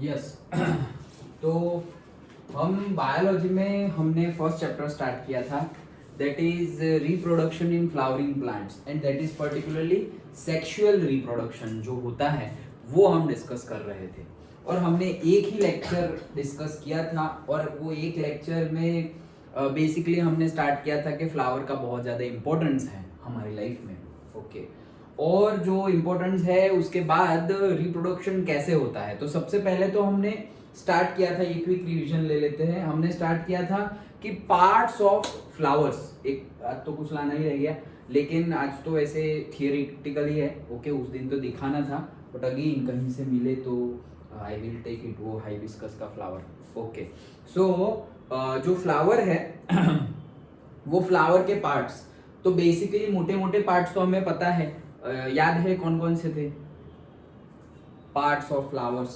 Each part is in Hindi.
यस। तो हम बायोलॉजी में हमने फर्स्ट चैप्टर स्टार्ट किया था, that is reproduction in flowering plants, and that is particularly sexual reproduction जो होता है वो हम डिस्कस कर रहे थे। और हमने एक ही लेक्चर डिस्कस किया था, और वो एक लेक्चर में बेसिकली हमने स्टार्ट किया था कि फ्लावर का बहुत ज़्यादा इम्पोर्टेंस है हमारी लाइफ में। ओके, और जो इम्पोर्टेंस है उसके बाद रिप्रोडक्शन कैसे होता है। तो सबसे पहले तो हमने स्टार्ट किया था, एक क्विक रिवीजन ले लेते हैं। हमने स्टार्ट किया था कि पार्ट्स ऑफ फ्लावर्स, एक आज तो कुछ लाना ही रह गया, लेकिन आज तो वैसे थियोरिटिकल ही है। ओके, उस दिन तो दिखाना था, बट अगेन कहीं से मिले तो आई विल टेक इट, वो हाइबिस्कस का फ्लावर। ओके, सो जो फ्लावर है वो फ्लावर के पार्ट्स, तो बेसिकली मोटे मोटे पार्ट्स तो हमें पता है। याद है कौन कौन से थे parts of flowers?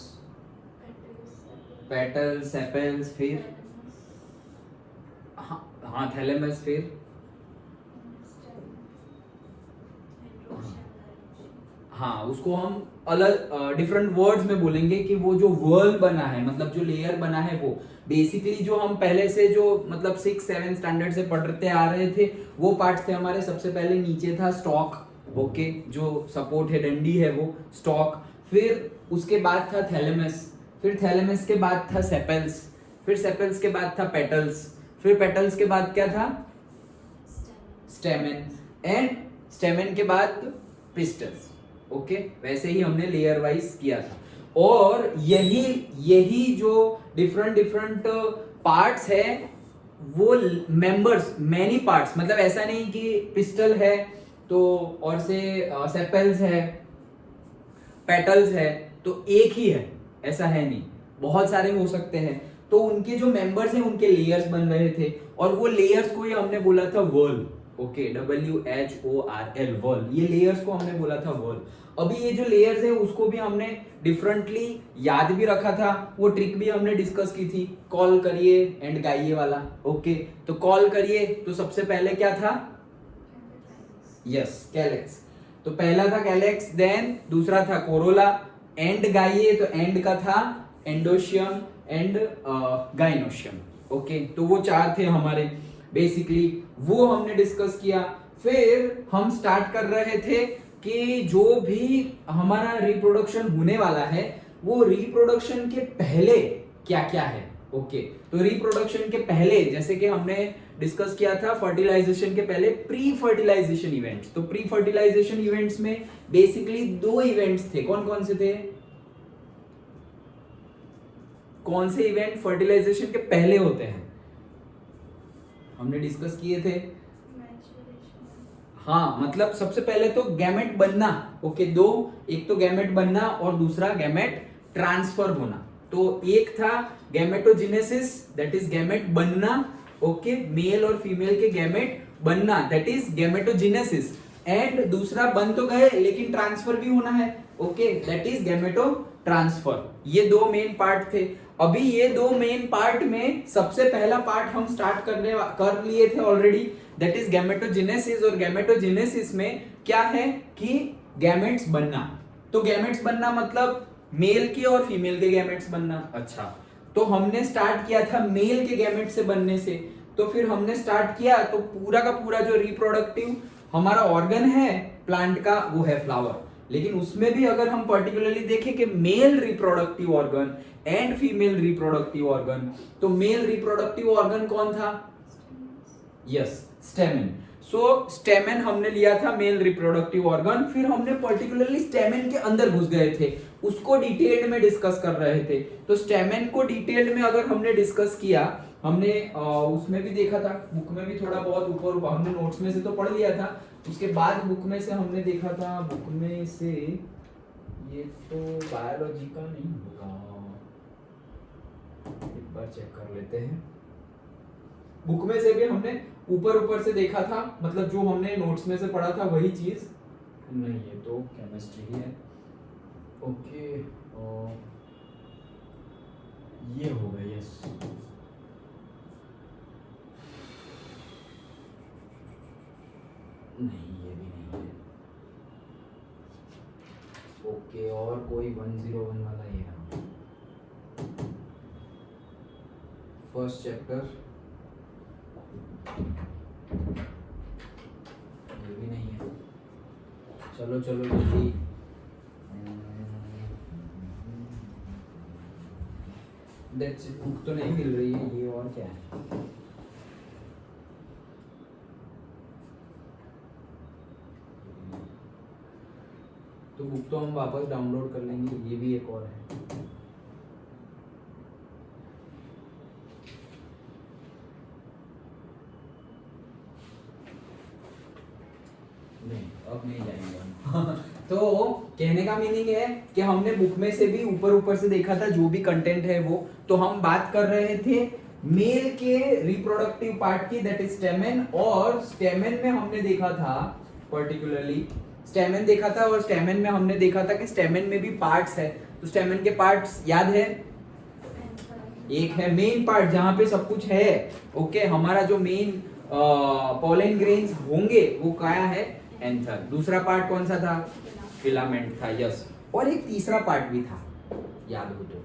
Petals, sepals, फिर हाँ हाँ थैलेमस, फिर हाँ उसको हम अलग डिफरेंट वर्ड्स में बोलेंगे कि वो जो वर्ल बना है, मतलब जो लेयर बना है, वो बेसिकली जो हम पहले से जो मतलब 6-7 स्टैंडर्ड से पढ़ते आ रहे थे वो पार्ट्स थे हमारे। सबसे पहले नीचे था स्टॉक, ओके, जो सपोर्ट है, डंडी है, वो स्टॉक। फिर उसके बाद था थैलेमस, फिर थैलेमस के बाद था सेपल्स, फिर सेपल्स के बाद था पेटल्स, फिर पेटल्स के बाद क्या था? स्टेमेन, एंड स्टेमेन के बाद पिस्टल्स। ओके, वैसे ही हमने लेयर वाइज किया था। और यही यही जो डिफरेंट डिफरेंट पार्ट्स है वो मेंबर्स, मैनी पार्ट्स, मतलब ऐसा नहीं कि पिस्टल है तो और से सेपल्स है, पेटल्स है तो एक ही है, ऐसा है नहीं, बहुत सारे हो सकते हैं। तो उनके जो मेंबर्स हैं उनके लेयर्स बन रहे थे, और वो लेयर्स को ही हमने बोला था वर्ल। ओके, WHORL, वर्ल, ये लेयर्स को हमने बोला था वर्ल। अभी ये जो लेयर्स है उसको भी हमने डिफरेंटली याद भी रखा था, वो ट्रिक भी हमने डिस्कस की थी, कॉल करिए एंड गाइए वाला। ओके, तो कॉल करिए तो सबसे पहले क्या था? Yes, calyx. तो पहला था कैलेक्स, देन दूसरा था कोरोला, एंड गाइए तो एंड का था एंडोशियम एंड गाइनोशियम। ओके, तो वो चार थे हमारे बेसिकली, वो हमने डिस्कस किया। फिर हम स्टार्ट कर रहे थे कि जो भी हमारा रिप्रोडक्शन होने वाला है वो रिप्रोडक्शन के पहले क्या क्या है। ओके, तो रिप्रोडक्शन के पहले जैसे कि हमने डिस्कस किया था फर्टिलाइजेशन के पहले प्री फर्टिलाइजेशन इवेंट्स। तो प्री फर्टिलाइजेशन इवेंट्स में बेसिकली दो इवेंट्स थे, कौन कौन से थे? कौन से इवेंट फर्टिलाइजेशन के पहले होते हैं हमने डिस्कस किए थे? हाँ, मतलब सबसे पहले तो गैमेट बनना। ओके, दो, एक तो गैमेट बनना और दूसरा गैमेट ट्रांसफर होना। तो एक था गैमेटोजेनेसिस, दैट इज गैमेट बनना। ओके, मेल और फीमेल के गैमेट बनना, दैट इज गैमेटोजेनेसिस। एंड दूसरा बन तो गए लेकिन ट्रांसफर भी होना है, ओके, दैट इज गैमेटो ट्रांसफर। ये दो मेन पार्ट थे। अभी ये दो मेन पार्ट में सबसे पहला पार्ट हम स्टार्ट कर लिए थे ऑलरेडी, दैट इज गैमेटोजेनेसिस। और गैमेटोजेनेसिस में क्या है कि गैमेट्स बनना। तो गैमेट्स बनना मतलब मेल के और फीमेल के गैमेट्स बनना। अच्छा, तो हमने स्टार्ट किया था मेल के गैमेट से बनने से। तो फिर हमने स्टार्ट किया तो पूरा का पूरा जो रिप्रोडक्टिव हमारा ऑर्गन है प्लांट का वो है फ्लावर। लेकिन उसमें भी अगर हम पर्टिकुलरली देखें कि male reproductive organ and female reproductive organ, तो मेल रिप्रोडक्टिव ऑर्गन कौन था? Yes, stamen. सो स्टेमेन हमने लिया था मेल रिप्रोडक्टिव ऑर्गन। फिर हमने पर्टिकुलरली स्टेमेन के अंदर घुस गए थे, उसको डिटेल्ड में डिस्कस कर रहे थे। तो स्टेमेन को डिटेल्ड में अगर हमने डिस्कस किया, हमने उसमें भी देखा था, बुक में भी थोड़ा बहुत ऊपर ऊपर हमने नोट्स में से तो पढ़ लिया था, उसके बाद बुक में से हमने देखा था। बुक में से ये तो बायोलॉजी का नहीं होगा, एक बार चेक कर लेते हैं। बुक में से भी हमने ऊपर ऊपर से देखा था, मतलब जो हमने नोट्स में से पढ़ा था वही चीज नहीं, ये तो केमिस्ट्री ही है। ओके, ये हो गया, यस। नहीं, ये भी नहीं है। ओके, और कोई 101 वाला ये रहा। फर्स्ट चैप्टर, ये भी नहीं है। चलो चलो जल्दी, दैट्स इट। बुक तो नहीं मिल रही है, ये और क्या है? तो बुक तो हम वापस डाउनलोड कर लेंगे, ये भी एक और है। नहीं, अब नहीं जाएंगे हम। तो कहने का मीनिंग है कि हमने बुक में से भी ऊपर ऊपर से देखा था जो भी कंटेंट है वो, तो हम बात कर रहे थे मेल के रिप्रोडक्टिव पार्ट की, दैट इज स्टेमेन। और स्टेमेन में हमने देखा था, पर्टिकुलरली स्टेमेन देखा था, और स्टेमेन में हमने देखा था कि स्टेमेन में भी पार्ट्स है। तो स्टेमेन के पार्ट्स याद है? एक है मेन पार्ट जहां पे सब कुछ है, ओके। हमारा जो मेन पोलन ग्रेन्स होंगे वो क्या है? एंथर। दूसरा पार्ट कौन सा था? फिलामेंट था, यस। और एक तीसरा पार्ट भी था, याद हो तो?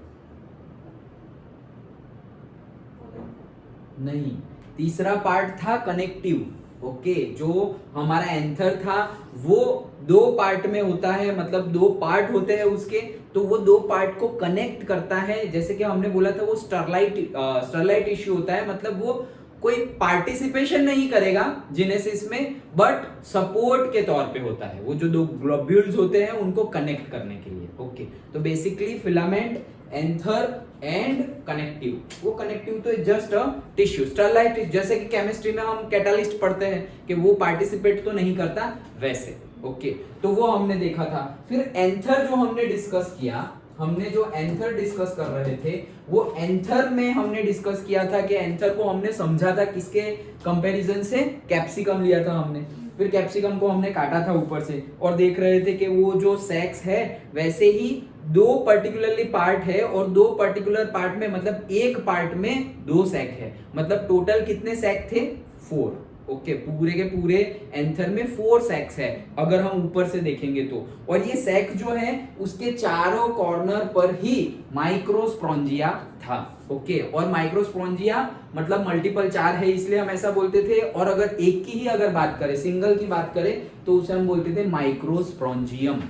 नहीं, तीसरा पार्ट था कनेक्टिव, ओके। जो हमारा एंथर था वो दो पार्ट में होता है, मतलब दो पार्ट होते हैं उसके, तो वो दो पार्ट को कनेक्ट करता है। जैसे कि हमने बोला था वो स्टरलाइट इश्यू होता है, मतलब वो कोई पार्टिसिपेशन नहीं करेगा जेनेसिस में, बट सपोर्ट के तौर पे होता है। वो जो दो ग्लोब्यूल्स होते हैं उनको कनेक्ट करने के लिए, ओके। तो basically filament, anther and connective. वो कनेक्टिव तो जस्ट अ टिश्यू, स्टरलाइट, जैसे कि केमिस्ट्री में हम कैटालिस्ट पढ़ते हैं कि वो पार्टिसिपेट तो नहीं करता, वैसे, ओके। तो वो हमने देखा था। फिर एंथर जो हमने डिस्कस किया, हमने जो एंथर डिस्कस कर रहे थे, वो एंथर में हमने डिस्कस किया था कि एंथर को हमने समझा था किसके कंपैरिजन से? कैप्सिकम लिया था हमने। फिर कैप्सिकम को हमने काटा था ऊपर से और देख रहे थे कि वो जो सेक्स है, वैसे ही दो पर्टिकुलरली पार्ट है, और दो पर्टिकुलर पार्ट में, मतलब एक पार्ट में दो सेक है, मतलब टोटल कितने सेक थे? 4, ओके। पूरे के पूरे एंथर में 4 सेक्स है अगर हम ऊपर से देखेंगे तो। और ये सेक जो है उसके चारों कॉर्नर पर ही माइक्रोस्पोरेंजिया था, ओके। और माइक्रोस्पोरेंजिया मतलब मल्टीपल 4 है, इसलिए हम ऐसा बोलते थे। और अगर एक की ही अगर बात करें, सिंगल की बात करें, तो उसे हम बोलते थे माइक्रोस्पोरेंजियम।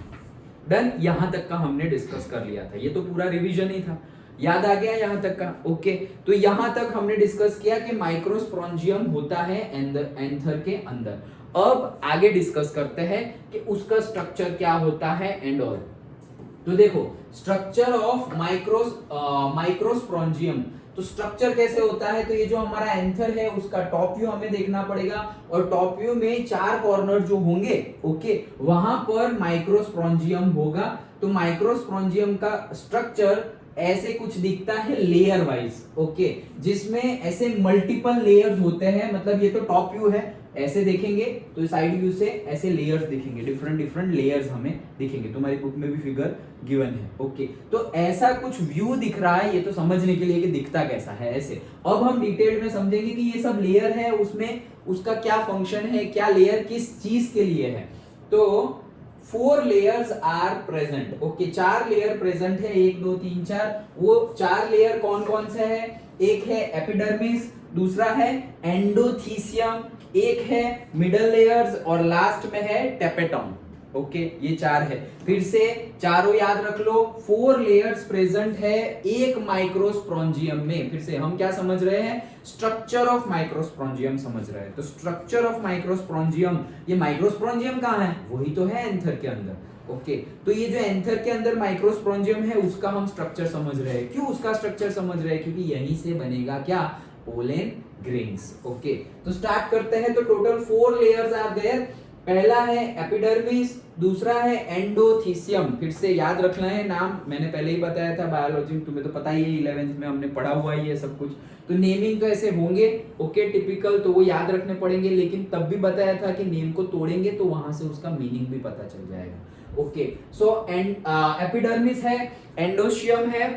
डन, यहां तक का हमने डिस्कस कर लिया था। ये तो पूरा रिवीजन ही था, याद आ गया यहां तक का, ओके। तो यहां तक हमने डिस्कस किया कि माइक्रोस्पोरेंजियम होता है एंथर के अंदर। अब आगे डिस्कस करते हैं कि उसका स्ट्रक्चर क्या होता है एंड ऑल। तो देखो, स्ट्रक्चर ऑफ माइक्रोस्पोरेंजियम, तो स्ट्रक्चर कैसे होता है? तो ये जो हमारा एंथर है उसका टॉप व्यू हमें देखना पड़ेगा, और टॉप व्यू में 4 कॉर्नर जो होंगे, ओके, वहां पर माइक्रोस्पोरेंजियम होगा। तो माइक्रोस्पोरेंजियम का स्ट्रक्चर ऐसे कुछ दिखता है लेयर वाइज, ओके, जिसमें ऐसे मल्टीपल लेयर्स होते हैं। मतलब ये तो टॉप व्यू है, ऐसे देखेंगे तो साइड व्यू से ऐसे लेयर्स दिखेंगे, डिफरेंट डिफरेंट लेयर्स हमें दिखेंगे। तुम्हारी बुक में भी फिगर गिवन है, ओके। तो ऐसा कुछ व्यू दिख रहा है, ये तो समझने के लिए कि दिखता कैसा है ऐसे। अब हम डिटेल में समझेंगे कि ये सब लेयर है, उसमें उसका क्या फंक्शन है, क्या लेयर किस चीज के लिए है। तो 4 layers are present, okay. 4 layer present है, 1 2 3 4। वो 4 लेयर कौन कौन से है? एक है एपिडर्मिस, दूसरा है एंडोथीसियम, एक है मिडल लेयर्स, और लास्ट में है टेपेटम, ओके। ये 4 है। फिर से चारों याद रख लो, 4 लेयर्स प्रेजेंट है एक माइक्रोस्पोरेंजियम में। फिर से हम क्या समझ रहे हैं? स्ट्रक्चर ऑफ माइक्रोस्पोरेंजियम समझ रहे हैं। तो स्ट्रक्चर ऑफ माइक्रोस्पोरेंजियम, ये माइक्रोस्पोरेंजियम कहां है? वही तो है एंथर के अंदर, ओके। तो ये जो एंथर के अंदर माइक्रोस्पोरेंजियम है उसका हम स्ट्रक्चर समझ रहे हैं। क्यों उसका स्ट्रक्चर समझ रहे हैं? क्योंकि यहीं से बनेगा क्या? Pollen grains, okay. तो स्टार्ट करते हैं। तो टोटल 4 लेयर्स आर देयर। पहला है एपिडर्मिस, दूसरा है एंडोथीसियम। फिर से याद रखना है नाम, मैंने पहले ही बताया था, बायोलॉजी तुम्हें तो पता ही है, 11th में हमने पढ़ा हुआ ही है सब कुछ। तो नेमिंग तो ऐसे होंगे, ओके, टिपिकल, तो वो याद रखने पड़ेंगे। लेकिन तब भी बताया था कि नेम को तोड़ेंगे तो वहां से उसका मीनिंग भी पता चल जाएगा, ओके। सो एपिडर्मिस है, एंडोशियम है,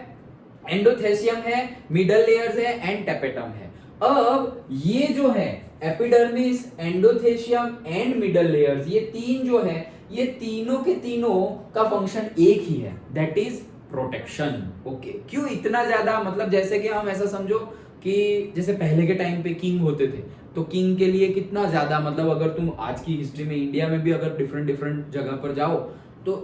एंडोथेसियम है, मिडल लेयर्स है एंड टेपेटम है। अब ये जो है epidermis, endothecium and middle layers, ये 3 जो है, ये तीनों के तीनों का फंक्शन एक ही है, दैट इज प्रोटेक्शन, ओके। क्यों इतना ज्यादा? मतलब जैसे कि हम ऐसा समझो, कि जैसे पहले के टाइम पे किंग होते थे, तो किंग के लिए कितना ज्यादा, मतलब अगर तुम आज की हिस्ट्री में इंडिया में भी अगर डिफरेंट डिफरेंट जगह पर जाओ, तो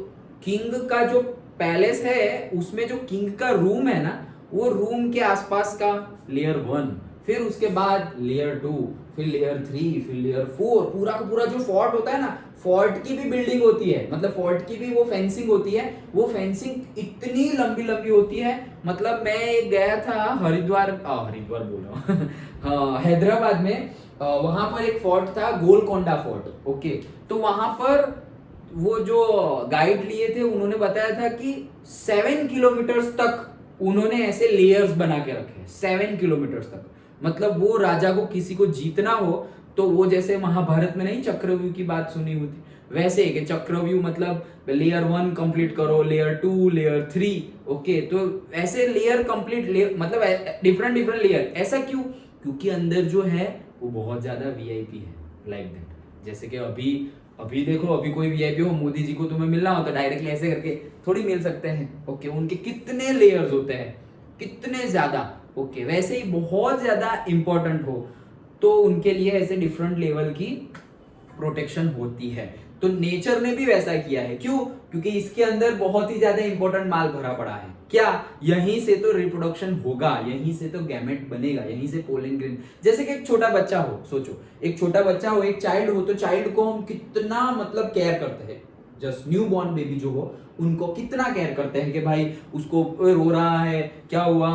किंग का जो पैलेस है उसमें जो किंग का रूम है ना, वो रूम के आसपास का लेयर 1, फिर उसके बाद लेयर 2, फिर लेयर 3, फिर लेयर 4, पूरा का पूरा जो फोर्ट होता है ना, फोर्ट की भी बिल्डिंग होती है, मतलब फोर्ट की भी वो फेंसिंग होती है, वो फेंसिंग इतनी लंबी लंबी होती है। मतलब मैं गया था हरिद्वार बोल रहा हूँ हाँ, हैदराबाद में, वहां पर एक फोर्ट था, गोलकोंडा फोर्ट। ओके, तो वहां पर वो जो गाइड लिए थे उन्होंने बताया था कि 7 किलोमीटर्स तक उन्होंने ऐसे लेयर्स बना के रखे, 7 किलोमीटर्स तक। मतलब वो राजा को किसी को जीतना हो तो वो जैसे महाभारत में नहीं चक्रव्यूह की बात सुनी होती, वैसे कि चक्रव्यूह मतलब लेयर 1 कंप्लीट करो, लेयर 2, लेयर 3। ओके, तो ऐसे लेयर कंप्लीट, मतलब डिफरेंट डिफरेंट लेयर। ऐसा क्यों? क्योंकि अंदर जो है वो बहुत ज्यादा वीआईपी है, लाइक दैट। जैसे कि अभी अभी देखो, अभी कोई वीआईपी हो, मोदी जी को तुम्हें मिलना हो तो डायरेक्टली ऐसे करके थोड़ी मिल सकते हैं। ओके, उनके कितने लेयर्स होते हैं, कितने ज्यादा। ओके, वैसे ही बहुत ज्यादा इंपॉर्टेंट हो तो उनके लिए ऐसे डिफरेंट लेवल की प्रोटेक्शन होती है। तो नेचर ने भी वैसा किया है। क्यों? क्योंकि इसके अंदर बहुत ही ज्यादा इंपॉर्टेंट माल भरा पड़ा है। क्या? यहीं से तो रिप्रोडक्शन होगा, यहीं से तो गैमेट बनेगा, यहीं से पोलन ग्रेन। जैसे कि एक छोटा बच्चा हो, सोचो एक छोटा बच्चा हो, एक चाइल्ड हो, तो चाइल्ड को हम कितना मतलब केयर करते हैं। जस्ट न्यू बॉर्न बेबी जो हो उनको कितना केयर करते हैं कि भाई उसको रो रहा है, क्या हुआ,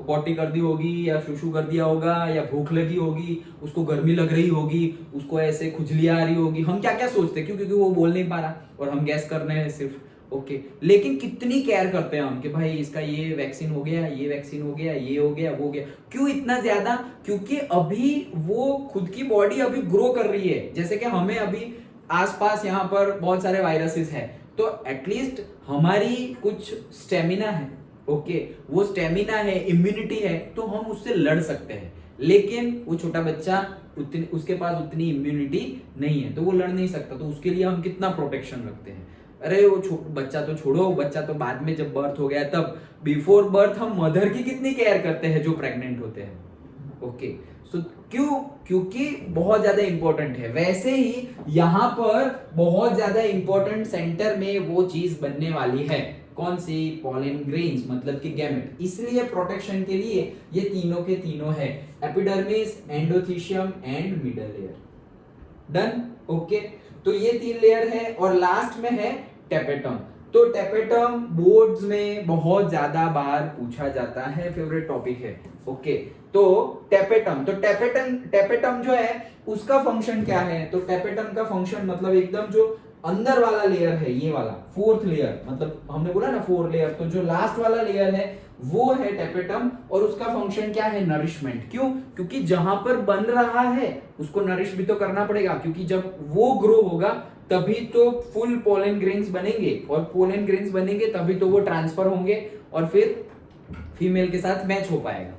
पॉटी कर दी होगी या शुशु कर दिया होगा या भूख लगी होगी, उसको गर्मी लग रही होगी, उसको ऐसे खुजली आ रही होगी। हम क्या क्या सोचते हैं, क्यों? क्योंकि वो बोल नहीं पा रहा और हम गैस कर रहे हैं सिर्फ। ओके, लेकिन कितनी केयर करते हैं हम कि भाई इसका ये वैक्सीन हो गया, ये वैक्सीन हो गया, ये हो गया, वो हो गया। क्यों इतना ज्यादा? क्योंकि अभी वो खुद की बॉडी अभी ग्रो कर रही है। जैसे कि हमें अभी आसपास यहाँ पर बहुत सारे वायरसेस है, तो एटलीस्ट हमारी कुछ स्टेमिना है। ओके, वो स्टेमिना है, इम्यूनिटी है, तो हम उससे लड़ सकते हैं। लेकिन वो छोटा बच्चा उसके पास उतनी इम्यूनिटी नहीं है, तो वो लड़ नहीं सकता। तो उसके लिए हम कितना प्रोटेक्शन रखते हैं। अरे वो बच्चा तो छोड़ो, बच्चा तो बाद में जब बर्थ हो गया तब। बिफोर बर्थ हम मदर की कितनी केयर करते हैं जो प्रेग्नेंट होते हैं। ओके, सो क्यों? क्योंकि बहुत ज्यादा इंपॉर्टेंट है। वैसे ही यहां पर बहुत ज्यादा इंपॉर्टेंट सेंटर में वो चीज बनने वाली है। कौन सी? पोलन ग्रेन्स, मतलब कि गैमेट। इसलिए प्रोटेक्शन के लिए ये तीनों के तीनों है, epidermis, endothecium and middle layer. Done? Okay, तो ये 3 लेयर है और लास्ट में है टेपेटम। तो टेपेटम बोर्ड्स में बहुत ज्यादा बार पूछा जाता है, फेवरेट टॉपिक है। ओके, तो टेपेटम जो है उसका फंक्शन क्या है? तो टेपेटम का फंक्शन मतलब एकदम जो अंदर वाला लेयर है, ये वाला 4th लेयर, मतलब हमने बोला ना 4 लेयर, तो जो लास्ट वाला लेयर है वो है टेपेटम। और उसका फंक्शन क्या है? नरिशमेंट। क्यों? क्योंकि जहां पर बन रहा है उसको नरिश भी तो करना पड़ेगा, क्योंकि जब वो ग्रो होगा तभी तो फुल पोलन ग्रेन्स बनेंगे, और पोलन ग्रेन्स बनेंगे तभी तो वो ट्रांसफर होंगे और फिर फीमेल के साथ मैच हो पाएगा।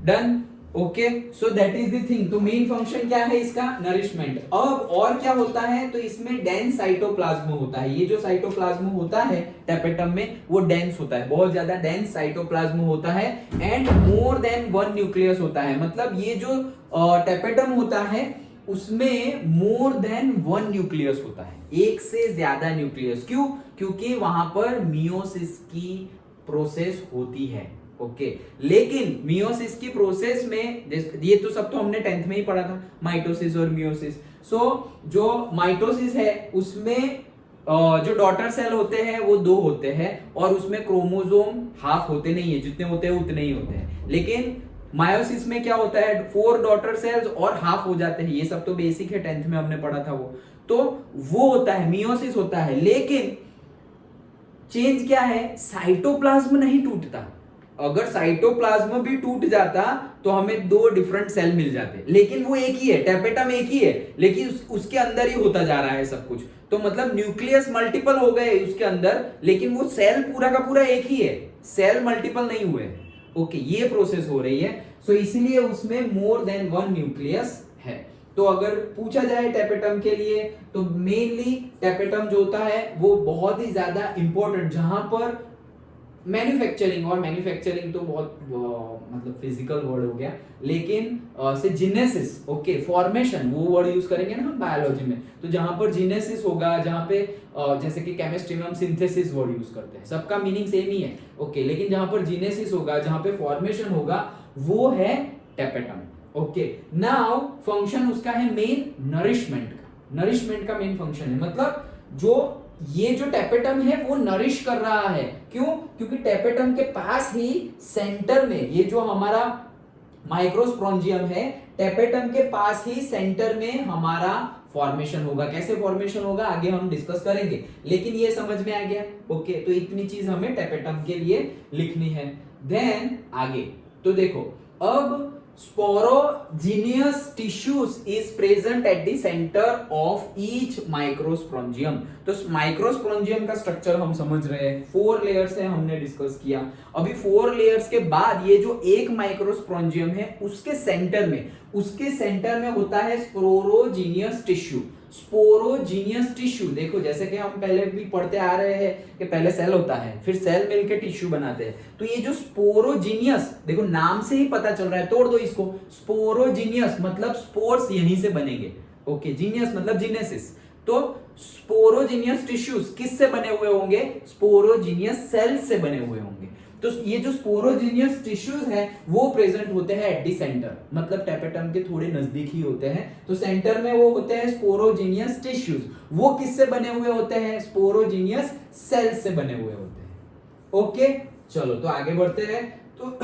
Done? Okay, so that is the thing. तो मेन फंक्शन क्या है इसका? नरिशमेंट। अब और क्या होता है? तो इसमें डेंस साइटोप्लाज्म होता है। ये जो साइटोप्लाज्म होता है टेपेटम में वो डेंस होता है, बहुत ज्यादा डेंस साइटोप्लाज्म होता है। एंड मोर देन 1 न्यूक्लियस होता है, मतलब ये जो टेपेटम होता है उसमें मोर देन 1 न्यूक्लियस होता है, एक से ज्यादा न्यूक्लियस। क्यों? क्योंकि वहां पर मियोसिस की प्रोसेस होती है। ओके, लेकिन मियोसिस की प्रोसेस में ये तो सब तो हमने 10th में ही पढ़ा था, माइटोसिस और मियोसिस। सो जो माइटोसिस है उसमें जो डॉटर सेल होते हैं वो 2 होते हैं और उसमें क्रोमोसोम हाफ होते नहीं है, जितने होते हैं उतने ही होते हैं। लेकिन मायोसिस में क्या होता है? 4 डॉटर सेल्स और हाफ हो जाते हैं। ये सब तो बेसिक है, 10th में हमने पढ़ा था वो होता है, मियोसिस होता है। लेकिन चेंज क्या है? साइटोप्लाज्म नहीं टूटता। अगर साइटोप्लाज्म भी टूट जाता तो हमें 2 डिफरेंट सेल मिल जाते, लेकिन वो एक ही है, टेपेटम एक ही है, लेकिन उसके अंदर ही होता जा रहा है सब कुछ। तो मतलब न्यूक्लियस मल्टीपल हो गए उसके अंदर, लेकिन वो सेल पूरा का पूरा एक ही है, सेल मल्टीपल नहीं हुए। ओके, ये प्रोसेस हो रही है। सो इसलिए उसमें मोर देन 1 न्यूक्लियस है। तो अगर पूछा जाए टेपेटम के लिए तो मेनली टेपेटम जो होता है वो बहुत ही ज्यादा इंपॉर्टेंट, जहां पर मैन्युफैक्चरिंग, और मैन्युफैक्चरिंग तो बहुत मतलब फिजिकल वर्ड हो गया, लेकिन से जिनेसिस, ओके, फॉर्मेशन वो वर्ड यूज करेंगे ना हम बायोलॉजी में, तो जहां पर जिनेसिस होगा, जहां पे जैसे कि केमिस्ट्री में हम सिंथेसिस वर्ड यूज करते हैं, सबका मीनिंग सेम ही है, ओके, लेकिन जहां पर जिनेसिस होगा, जहां पे फॉर्मेशन होगा, वो है टेपेटम, ओके। नाउ फंक्शन उसका है मेन नरिशमेंट का, नरिशमेंट का मेन फंक्शन है, मतलब जो ये जो टेपेटम है वो नरिश कर रहा है, क्यों? क्योंकि टेपेटम के पास ही सेंटर में, ये जो हमारा माइक्रोस्पोरेंजियम है, टेपेटम के पास ही सेंटर में हमारा फॉर्मेशन होगा। कैसे फॉर्मेशन होगा आगे हम डिस्कस करेंगे, लेकिन ये समझ में आ गया, ओके। तो इतनी चीज हमें टेपेटम के लिए लिखनी है। देन आगे तो देखो, अब sporogenous tissues is present at the center of each microsporangium। तो माइक्रोस्पोरेंजियम का स्ट्रक्चर हम समझ रहे हैं, 4 लेयर्स है, हमने डिस्कस किया। अभी 4 लेयर्स के बाद ये जो एक माइक्रोस्पोरेंजियम है उसके सेंटर में होता है स्पोरोजीनियस टिश्यू। स्पोरोजीनियस टिश्यू, देखो जैसे कि हम पहले भी पढ़ते आ रहे हैं कि पहले सेल होता है, फिर सेल मिलकर टिश्यू बनाते हैं, तो ये जो स्पोरोजीनियस, देखो नाम से ही पता चल रहा है, तोड़ दो इसको, स्पोरोजीनियस मतलब स्पोर्स यहीं से बनेंगे, ओके, जीनियस मतलब जीनेसिस। तो स्पोरोजीनियस टिश्यूज किससे बने हुए होंगे? स्पोरोजीनियस सेल्स से बने हुए होंगे। तो ये जो स्पोरोजीनियस टिश्यूज हैं वो प्रेजेंट होते हैं एट दी सेंटर, मतलब टेपेटम के थोड़े नजदीक ही होते हैं, तो सेंटर में वो होते हैं स्पोरोजीनियस टिश्यूज। वो किससे बने हुए होते हैं? स्पोरोजीनियस सेल्स से बने हुए होते हैं, ओके। चलो तो आगे बढ़ते हैं, तो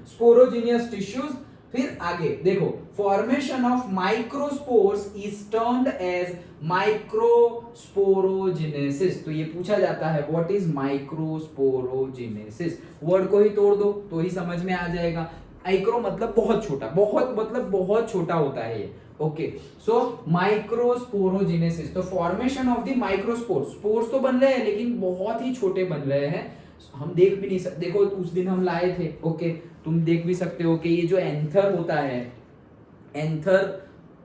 स्पोरोजीनियस टिश्यूज, फिर आगे देखो, formation of microspores is termed as microsporogenesis. तो ये पूछा जाता है व्हाट इज माइक्रोस्पोरोजेनेसिस, वर्ड को ही तोड़ दो तो ही समझ में आ जाएगा। माइक्रो मतलब बहुत छोटा, बहुत मतलब बहुत छोटा होता है ये, ओके। सो माइक्रोस्पोरोजेनेसिस, तो formation of the microspores, spores तो बन रहे हैं लेकिन बहुत ही छोटे बन रहे हैं, हम देख भी नहीं सकते। देखो उस दिन हम लाए थे, ओके, तुम देख भी सकते हो कि ये जो एंथर होता है, एंथर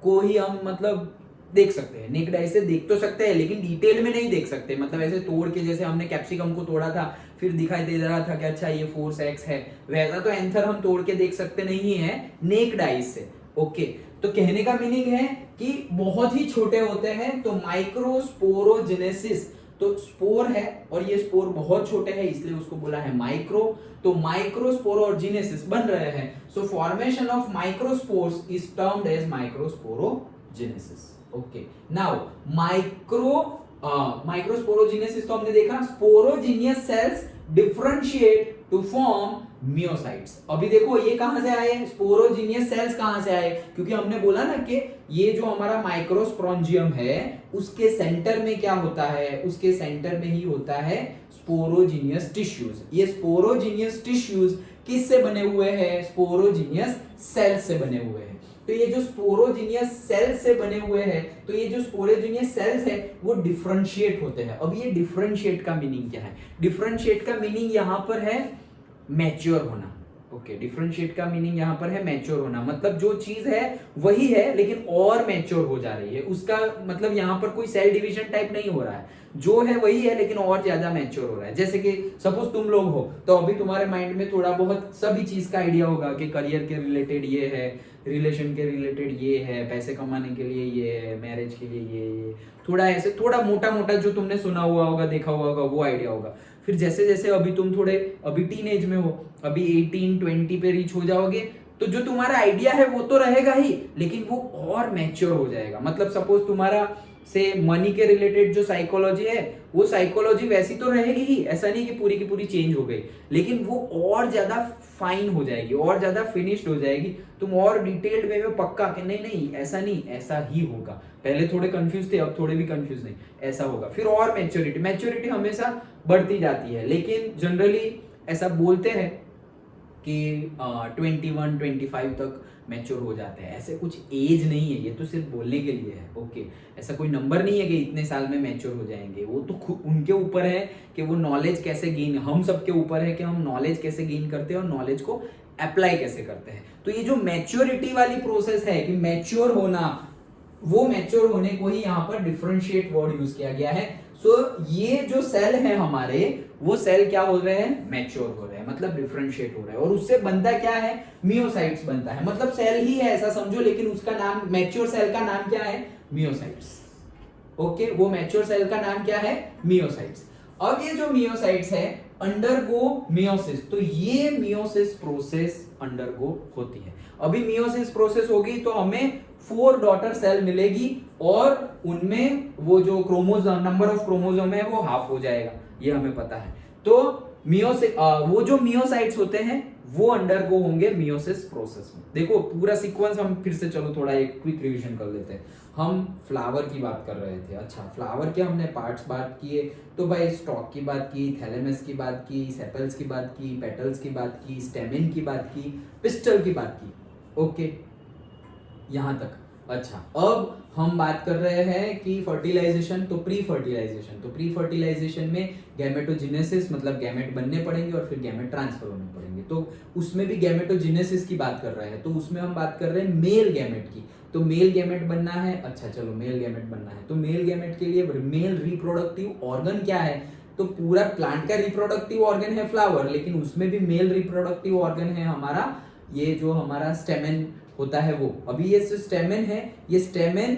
को ही हम मतलब देख सकते हैं, नेक्ड आई से देख तो सकते हैं लेकिन डिटेल में नहीं देख सकते, मतलब ऐसे तोड़ के, जैसे हमने कैप्सिकम को तोड़ा था फिर दिखाई दे रहा था कि अच्छा ये फोर्स एक्स है, वैसा तो एंथर हम तोड़ के देख सकते नहीं है नेक्ड आई से, ओके। तो कहने का मीनिंग है कि बहुत ही छोटे होते हैं, तो माइक्रोस्पोरोजेनेसिस, तो स्पोर है और ये स्पोर बहुत छोटे हैं इसलिए उसको बोला है माइक्रो, तो माइक्रोस्पोरोजेनेसिस बन रहे हैं। So formation of microspores is termed as microsporogenesis, okay. Now microsporogenesis तो हमने देखा, sporogenous cells differentiate to form meiocytes. अभी देखो ये कहां से आए, स्पोरोजीनियस सेल्स कहां से आए, क्योंकि हमने बोला ना कि ये जो हमारा माइक्रोस्पोरेंजियम है उसके सेंटर में क्या होता है, उसके सेंटर में ही होता है स्पोरोजीनियस टिश्यूज। ये स्पोरोजीनियस टिश्यूज किससे बने हुए हैं? स्पोरोजीनियस सेल्स से बने हुए हैं। तो ये जो स्पोरोजीनियस सेल्स से बने हुए हैं, तो ये जो स्पोरोजीनियस सेल्स है वो डिफरेंशिएट होते हैं। अब ये डिफरेंशिएट का मीनिंग क्या है? डिफरेंशिएट का मीनिंग यहां पर है मैच्योर होना, ओके। डिफरेंशिएट का मीनिंग यहां पर है मैच्योर होना, मतलब जो चीज है वही है लेकिन और मैच्योर हो जा रही है, उसका मतलब यहां पर कोई सेल डिवीजन टाइप नहीं हो रहा है, जो है वही है लेकिन और ज्यादा मैच्योर हो रहा है। जैसे कि सपोज तुम लोग हो तो अभी तुम्हारे माइंड में थोड़ा बहुत सभी चीज का आइडिया होगा कि करियर के रिलेटेड ये है, रिलेशन के रिलेटेड ये है, पैसे कमाने के लिए ये है, मैरिज के लिए ये, थोड़ा ऐसे थोड़ा मोटा मोटा जो तुमने सुना हुआ होगा, देखा हुआ होगा, वो आइडिया होगा। फिर जैसे जैसे अभी तुम थोड़े अभी टीन एज में हो, अभी 18-20 पे रीच हो जाओगे, तो जो तुम्हारा आइडिया है वो तो रहेगा ही लेकिन वो और मैच्योर हो जाएगा। मतलब सपोज तुम्हारा से मनी के रिलेटेड जो साइकोलॉजी है वो साइकोलॉजी वैसी तो रहेगी ही, ऐसा नहीं कि पूरी की पूरी चेंज हो गई, लेकिन वो और ज्यादा फाइन हो जाएगी, और ज्यादा फिनिश्ड हो जाएगी। तुम और डिटेल्ड वे में पक्का कि नहीं नहीं ऐसा नहीं, ऐसा ही होगा। पहले थोड़े कंफ्यूज थे, अब थोड़े भी कंफ्यूज नहीं, ऐसा होगा। फिर और मैच्योरिटी हमेशा बढ़ती जाती है, लेकिन जनरली ऐसा बोलते हैं कि 21-25 तक मैच्योर हो जाते हैं। ऐसे कुछ एज नहीं है, ये तो सिर्फ बोलने के लिए है, ओके। ऐसा कोई नंबर नहीं है कि इतने साल में मैच्योर हो जाएंगे, वो तो उनके ऊपर है कि वो नॉलेज कैसे गेन, हम सबके ऊपर है कि हम नॉलेज कैसे गेन करते हैं और नॉलेज को अप्लाई कैसे करते हैं। तो ये जो मैच्योरिटी वाली प्रोसेस है कि मैच्योर होना, वो मैच्योर होने को ही यहाँ पर डिफरेंशिएट वर्ड यूज किया गया है। सो ये जो सेल है हमारे, वो सेल क्या हो रहे हैं, मैच्योर हो रहे हैं, मतलब डिफरेंशिएट हो रहे हैं, और उससे बनता क्या है, मियोसाइट्स बनता है, मतलब सेल ही है ऐसा समझो, लेकिन उसका नाम, मैच्योर सेल का नाम क्या है, मियोसाइट्स। ओके, वो मैच्योर सेल का नाम क्या है, मियोसाइट्स। अब ये जो मियोसाइट्स है अंडरगो मियोसिस, तो ये मियोसिस प्रोसेस अंडरगो होती है। अभी मियोसिस प्रोसेस होगी तो हमें 4 डॉटर सेल मिलेगी, और उनमें वो जो क्रोमोसोम, नंबर ऑफ क्रोमोसोम है वो हाफ हो जाएगा, ये हमें पता है। तो वो जो मियोसाइट्स होते हैं वो अंडरगो होंगे मियोसिस प्रोसेस में। देखो पूरा सीक्वेंस हम फिर से, चलो थोड़ा एक क्विक रिवीजन कर लेते हैं। हम फ्लावर की बात कर रहे थे, अच्छा फ्लावर के हमने पार्ट्स बात किए, तो भाई स्टॉक की बात की, थैलेमस की बात की, सेपल्स की बात की, पेटल्स की बात की, स्टेमिन की बात की, पिस्टल की बात की। ओके, यहां तक। अच्छा, अब हम बात कर रहे हैं कि फर्टिलाइजेशन, तो प्री फर्टिलाइजेशन, तो प्री फर्टिलाइजेशन में गैमेटोजेनेसिस, मतलब गैमेट बनने पड़ेंगे और फिर गैमेट ट्रांसफर होने पड़ेंगे, तो उसमें भी गैमेटोजेनेसिस की बात कर रहे हैं, तो उसमें हम बात कर रहे हैं मेल गैमेट की। तो मेल गैमेट बनना है, अच्छा चलो मेल गैमेट बनना है, तो मेल गैमेट के लिए मेल रिप्रोडक्टिव ऑर्गन क्या है, तो पूरा प्लांट का रिप्रोडक्टिव ऑर्गन है फ्लावर, लेकिन उसमें भी मेल रिप्रोडक्टिव ऑर्गन है हमारा, ये जो हमारा स्टेमेन होता है वो। अभी ये जो स्टेमेन है, ये स्टेमेन,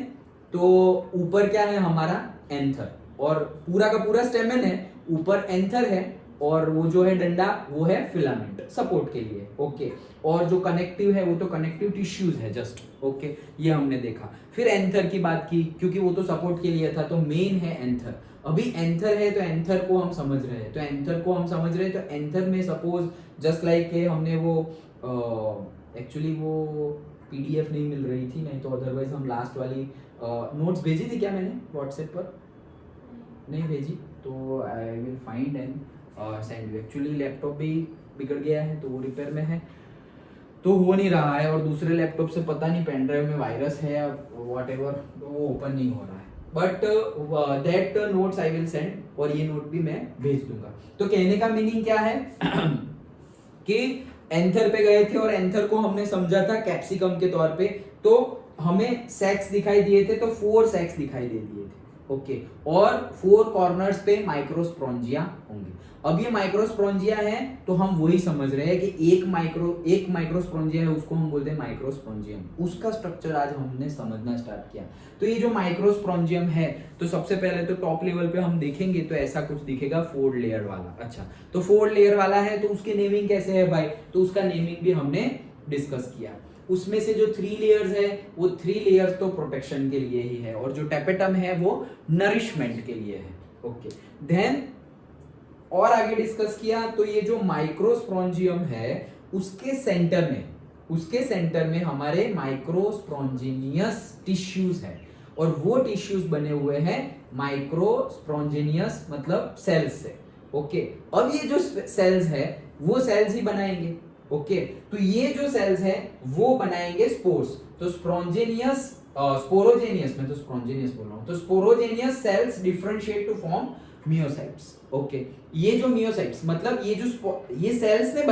तो ऊपर क्या है हमारा, एंथर, और पूरा का पूरा स्टेमेन है, ऊपर एंथर है, और वो जो है डंडा वो है फिलामेंट सपोर्ट के लिए। ओके, और जो कनेक्टिव है वो तो कनेक्टिव टिश्यूज है जस्ट। ओके, ये हमने देखा। फिर एंथर की बात की, क्योंकि वो तो सपोर्ट के लिए था, तो मेन है एंथर। अभी एंथर है तो एंथर को हम समझ रहे हैं, तो एंथर को हम समझ रहे हैं, तो एंथर में सपोज जस्ट लाइक हमने वो एक्चुअली वो पीडीएफ नहीं मिल रही थी, नहीं तो अदरवाइज हम लास्ट वाली नोट्स भेजी थी क्या मैंने व्हाट्सएप पर, नहीं भेजी, तो I will find and send you. Actually laptop भी बिगड़ गया है तो वो रिपेयर में है, तो हो नहीं रहा है, और दूसरे लैपटॉप से पता नहीं पेन ड्राइव में वायरस है या व्हाटएवर, तो वो ओपन नहीं हो रहा है, but that notes I will send, और ये नोट भी मैं भेज दूंगा। तो कहने का मीनिंग क्या है कि एंथर पे गए थे और एंथर को हमने समझा था कैप्सिकम के तौर पे, तो हमें सेक्स दिखाई दिए थे, तो 4 सेक्स दिखाई दे दिए थे। ओके, और 4 कॉर्नर्स पे माइक्रोस्पोरेंजिया होंगे। अब ये माइक्रोस्पोरेंजिया है तो हम वही समझ रहे हैं कि एक माइक्रोस्पोरेंजिया है, उसको हम बोलते हैं माइक्रोस्पोरेंजियम, उसका स्ट्रक्चर आज हमने समझना स्टार्ट किया। तो ये जो माइक्रोस्पोरेंजियम है, तो सबसे पहले तो टॉप लेवल पे हम देखेंगे तो ऐसा कुछ दिखेगा 4 लेयर वाला। अच्छा, तो 4 लेयर वाला है, तो उसकी नेमिंग कैसे है भाई, तो उसका नेमिंग भी हमने डिस्कस किया। उसमें से जो 3 लेयर्स है, वो 3 लेयर्स तो प्रोटेक्शन के लिए ही है, और जो टेपेटम है वो नरिशमेंट के लिए है। ओके, देन और आगे डिस्कस किया, तो ये जो माइक्रोस्पोरेंजियम है उसके सेंटर में हमारे माइक्रोस्पोरेंजिनियस टिश्यूज है, और वो टिश्यूज बने हुए हैं माइक्रोस्पोरेंजिनियस मतलब सेल्स से। ओके, अब ये जो सेल्स है वो सेल्स ही बनाएंगे। ओके, तो ये जो सेल्स है वो बनाएंगे स्पोर्स, तो स्पोरोजेनियस मैं तो स्पोरोजेनियस बोल रहा हूं, तो sporogenous cells differentiate to form meiocytes. Okay, ये जो मियोसाइट्स मतलब ये सेल्स ने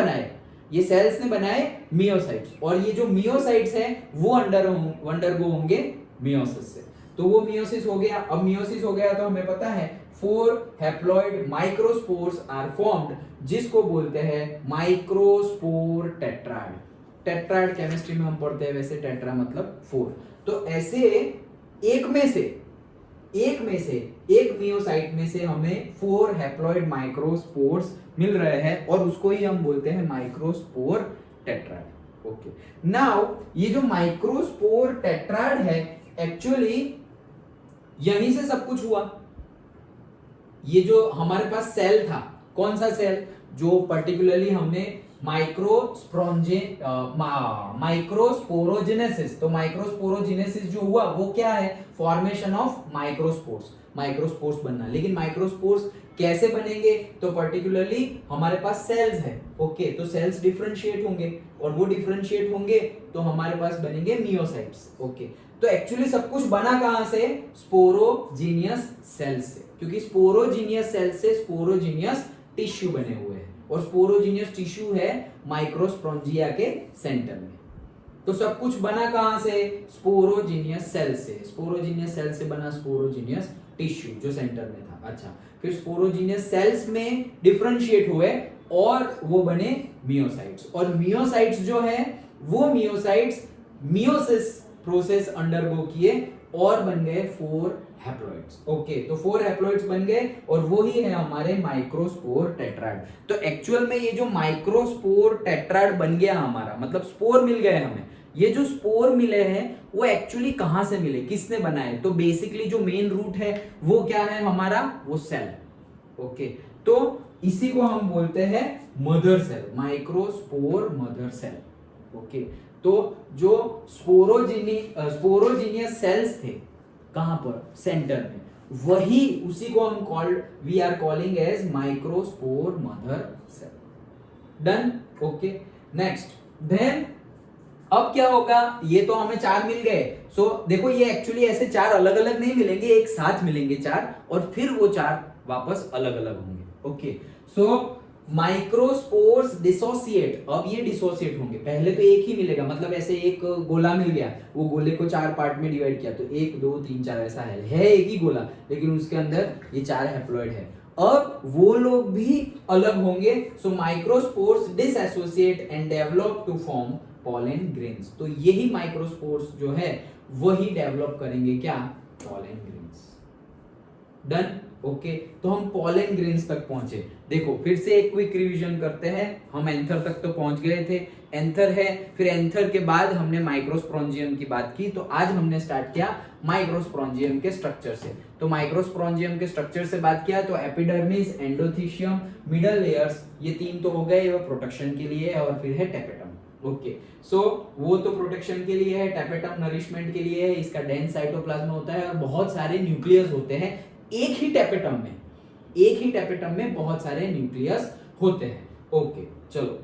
बनाए मियोसाइट्स, और ये जो मियोसाइट्स है वो अंडरगो होंगे मियोसिस से। तो वो मियोसिस हो गया। अब मियोसिस हो गया तो हमें पता है 4 हैप्लॉइड माइक्रोस्पोर्स आर फॉर्म्ड, जिसको बोलते हैं माइक्रोस्पोर टेट्राड। टेट्राड केमिस्ट्री में हम पढ़ते हैं, वैसे टेट्रा मतलब 4। तो ऐसे एक मियोसाइट में से हमें 4 हैप्लॉइड माइक्रोस्पोर्स मिल रहे हैं, और उसको ही हम बोलते हैं माइक्रोस्पोर टेट्राड। ओके, नाउ ये जो माइक्रोस्पोर टेट्राड है, एक्चुअली यहीं से सब कुछ हुआ। ये जो हमारे पास सेल था, कौन सा सेल, जो पर्टिकुलरली हमने माइक्रोस्पोरोजेनेसिस, तो माइक्रोस्पोरोजेनेसिस जो हुआ वो क्या है, फॉर्मेशन ऑफ माइक्रोस्पोर्स बनना। लेकिन माइक्रोस्पोर्स कैसे बनेंगे, तो पर्टिकुलरली हमारे पास सेल्स है। ओके, तो सेल्स डिफरेंशिएट होंगे, और वो डिफरेंशिएट होंगे तो हमारे पास बनेंगे मियोसाइट्स। ओके, तो एक्चुअली सब कुछ बना कहां से, स्पोरोजीनियस सेल से, क्योंकि स्पोरोजीनियस सेल से स्पोरोजीनियस टिश्यू बने हुए हैं, और स्पोरोजीनियस टिश्यू है माइक्रोस्पोरेंजिया के सेंटर में। तो सब कुछ बना कहां से, स्पोरोजीनियस सेल से। स्पोरोजीनियस सेल से बना स्पोरोजीनियस टिश्यू जो सेंटर में था। अच्छा, फिर स्पोरोजीनियस सेल्स में डिफरेंशिएट हुए और वो बने मियोसाइट्स, और मियोसाइट्स जो है वो मियोसाइट्स मियोसिस प्रोसेस अंडरगो किए और बन गए 4 हैप्लॉइड्स। ओके, तो 4 हैप्लॉइड्स बन गए और वो ही है हमारे माइक्रोस्पोर टेट्राड। तो एक्चुअल में ये जो माइक्रोस्पोर टेट्राड बन गया हमारा, मतलब स्पोर मिल गए हमें, ये जो स्पोर मिले हैं वो एक्चुअली कहां से मिले, किसने बनाए? तो बेसिकली जो मेन रूट है वो क्या है हमारा, वो सेल। ओके, तो इसी को हम बोलते हैं mother cell, microspore mother cell. Okay, तो जो स्पोरोजीनियस सेल्स थे कहां पर, सेंटर में, वही उसी को हम we are calling as microspore mother cell. Done. Okay, next then अब क्या होगा, ये तो हमें 4 मिल गए। सो देखो ये एक्चुअली ऐसे 4 अलग अलग नहीं मिलेंगे, एक साथ मिलेंगे 4, और फिर वो 4 वापस अलग अलग होंगे। ओके, सो माइक्रोस्पोर्स डिसोसिएट, अब ये डिसोसिएट होंगे। पहले तो एक ही मिलेगा, मतलब ऐसे एक गोला मिल गया, वो गोले को 4 पार्ट में डिवाइड किया तो 1 2 3 4 ऐसा है एक ही गोला, लेकिन उसके अंदर ये 4 हैप्लॉइड है। अब वो लोग भी अलग होंगे। So microspores dissociate and develop to form pollen grains. तो यही माइक्रोस्पोर्स जो है वही डेवलप करेंगे क्या, पॉलन ग्रेन्स। डन। ओके, तो हम पॉलन ग्रेन्स तक पहुंचे। देखो फिर से एक क्विक रिवीजन करते हैं। हम एंथर तक तो पहुंच गए थे, एंथर है, फिर एंथर के बाद हमने माइक्रोस्पोरेंजियम की बात की। तो आज हमने स्टार्ट किया माइक्रोस्पोरेंजियम के स्ट्रक्चर से। तो माइक्रोस्पोरेंजियम के स्ट्रक्चर से बात किया तो एपिडर्मिस, एंडोथीशियम, मिडल लेयर्स, ये 3 तो हो गए, वो प्रोटेक्शन के लिए है, और फिर है टेपेटम। ओके, सो वो तो प्रोटेक्शन के लिए है, टेपेटम नरिशमेंट के लिए है, इसका डेंस साइटोप्लाज्म होता है, और बहुत सारे न्यूक्लियस होते हैं एक ही टेपेटम में बहुत सारे न्यूक्लियस होते हैं। ओके, चलो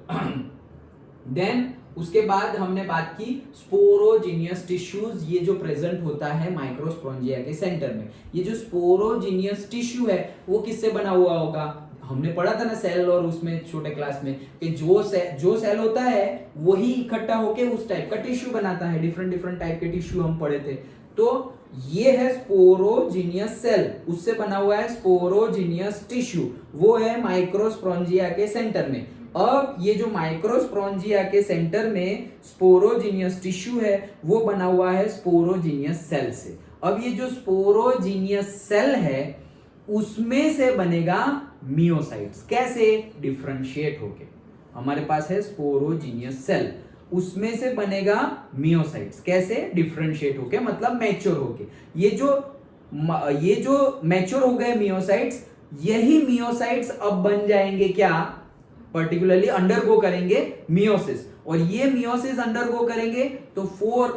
देन उसके बाद हमने बात की स्पोरोजीनियस टिश्यूज, ये जो प्रेजेंट होता है माइक्रोस्पोरेंजिया के सेंटर में। ये जो स्पोरोजीनियस टिश्यू है वो किससे बना हुआ होगा, हमने पढ़ा था ना सेल और उसमें छोटे क्लास में कि जो सेल होता है वही इकट्ठा होके उस टाइप का टिश्यू बनाता है। डिफरेंट टाइप के टिश्यू हम पढ़े थे। तो ये है स्पोरोजीनियस सेल, उससे बना हुआ है स्पोरोजीनियस टिश्यू, वो है माइक्रोस्पोरेंजिया के सेंटर में। अब ये जो माइक्रोस्पोरेंजिया के सेंटर में स्पोरोजीनियस टिश्यू है वो बना हुआ है स्पोरोजीनियस सेल से। अब ये जो स्पोरोजीनियस सेल है उसमें से बनेगा मियोसाइट्स। कैसे, डिफरेंशिएट होके हमारे पास है स्पोरोजीनियस सेल, उसमें से बनेगा मियोसाइट्स। कैसे, डिफरेंशिएट होके, मतलब मैच्योर होके। ये जो मैच्योर हो गए मियोसाइट्स, यही मियोसाइट्स अब बन जाएंगे क्या, पर्टिकुलरली अंडरगो करेंगे मियोसिस, और ये मियोसिस अंडरगो करेंगे तो 4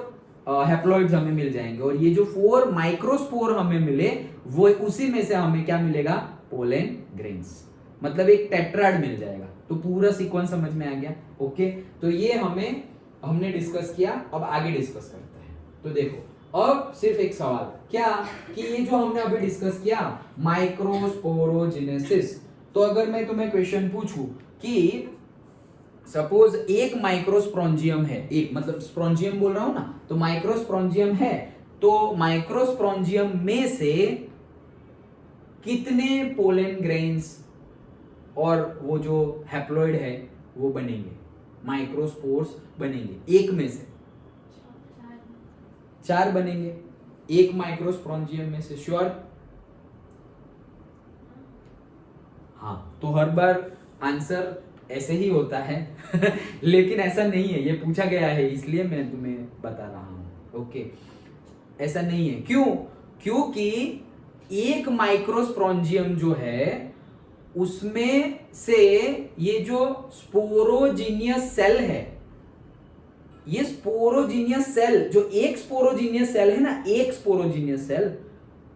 हैप्लॉइड्स हमें मिल जाएंगे, और ये जो 4 माइक्रोस्पोर हमें मिले वो उसी में से हमें क्या मिलेगा, पोलन ग्रेन्स, मतलब एक टेट्राड मिल जाएगा। तो पूरा सीक्वेंस समझ में आ गया। ओके, तो ये हमने डिस्कस किया। अब आगे डिस्कस करते हैं। तो देखो अब सिर्फ एक सवाल क्या, कि ये जो हमने अभी डिस्कस किया माइक्रोस्पोरोजेनेसिस, तो अगर मैं तुम्हें क्वेश्चन पूछूं कि सपोज एक माइक्रोस्पोरेंजियम है, एक मतलब स्पोरेंजियम बोल रहा हूं ना, तो माइक्रोस्पोरेंजियम है, तो माइक्रोस्पोरेंजियम में से कितने पोलन ग्रेन्स और वो जो हैप्लॉइड है वो बनेंगे, माइक्रोस्पोर्स बनेंगे, एक में से 4 बनेंगे एक माइक्रोस्पोरेंजियम में से। श्योर? हाँ, तो हर बार आंसर ऐसे ही होता है लेकिन ऐसा नहीं है, ये पूछा गया है इसलिए मैं तुम्हें बता रहा हूं। ओके, ऐसा नहीं है। क्यों? क्योंकि एक माइक्रोस्पोरेंजियम जो है उसमें से ये जो स्पोरोजीनियस सेल है, ये स्पोरोजीनियस सेल, जो एक स्पोरोजीनियस सेल है ना, एक स्पोरोजीनियस सेल,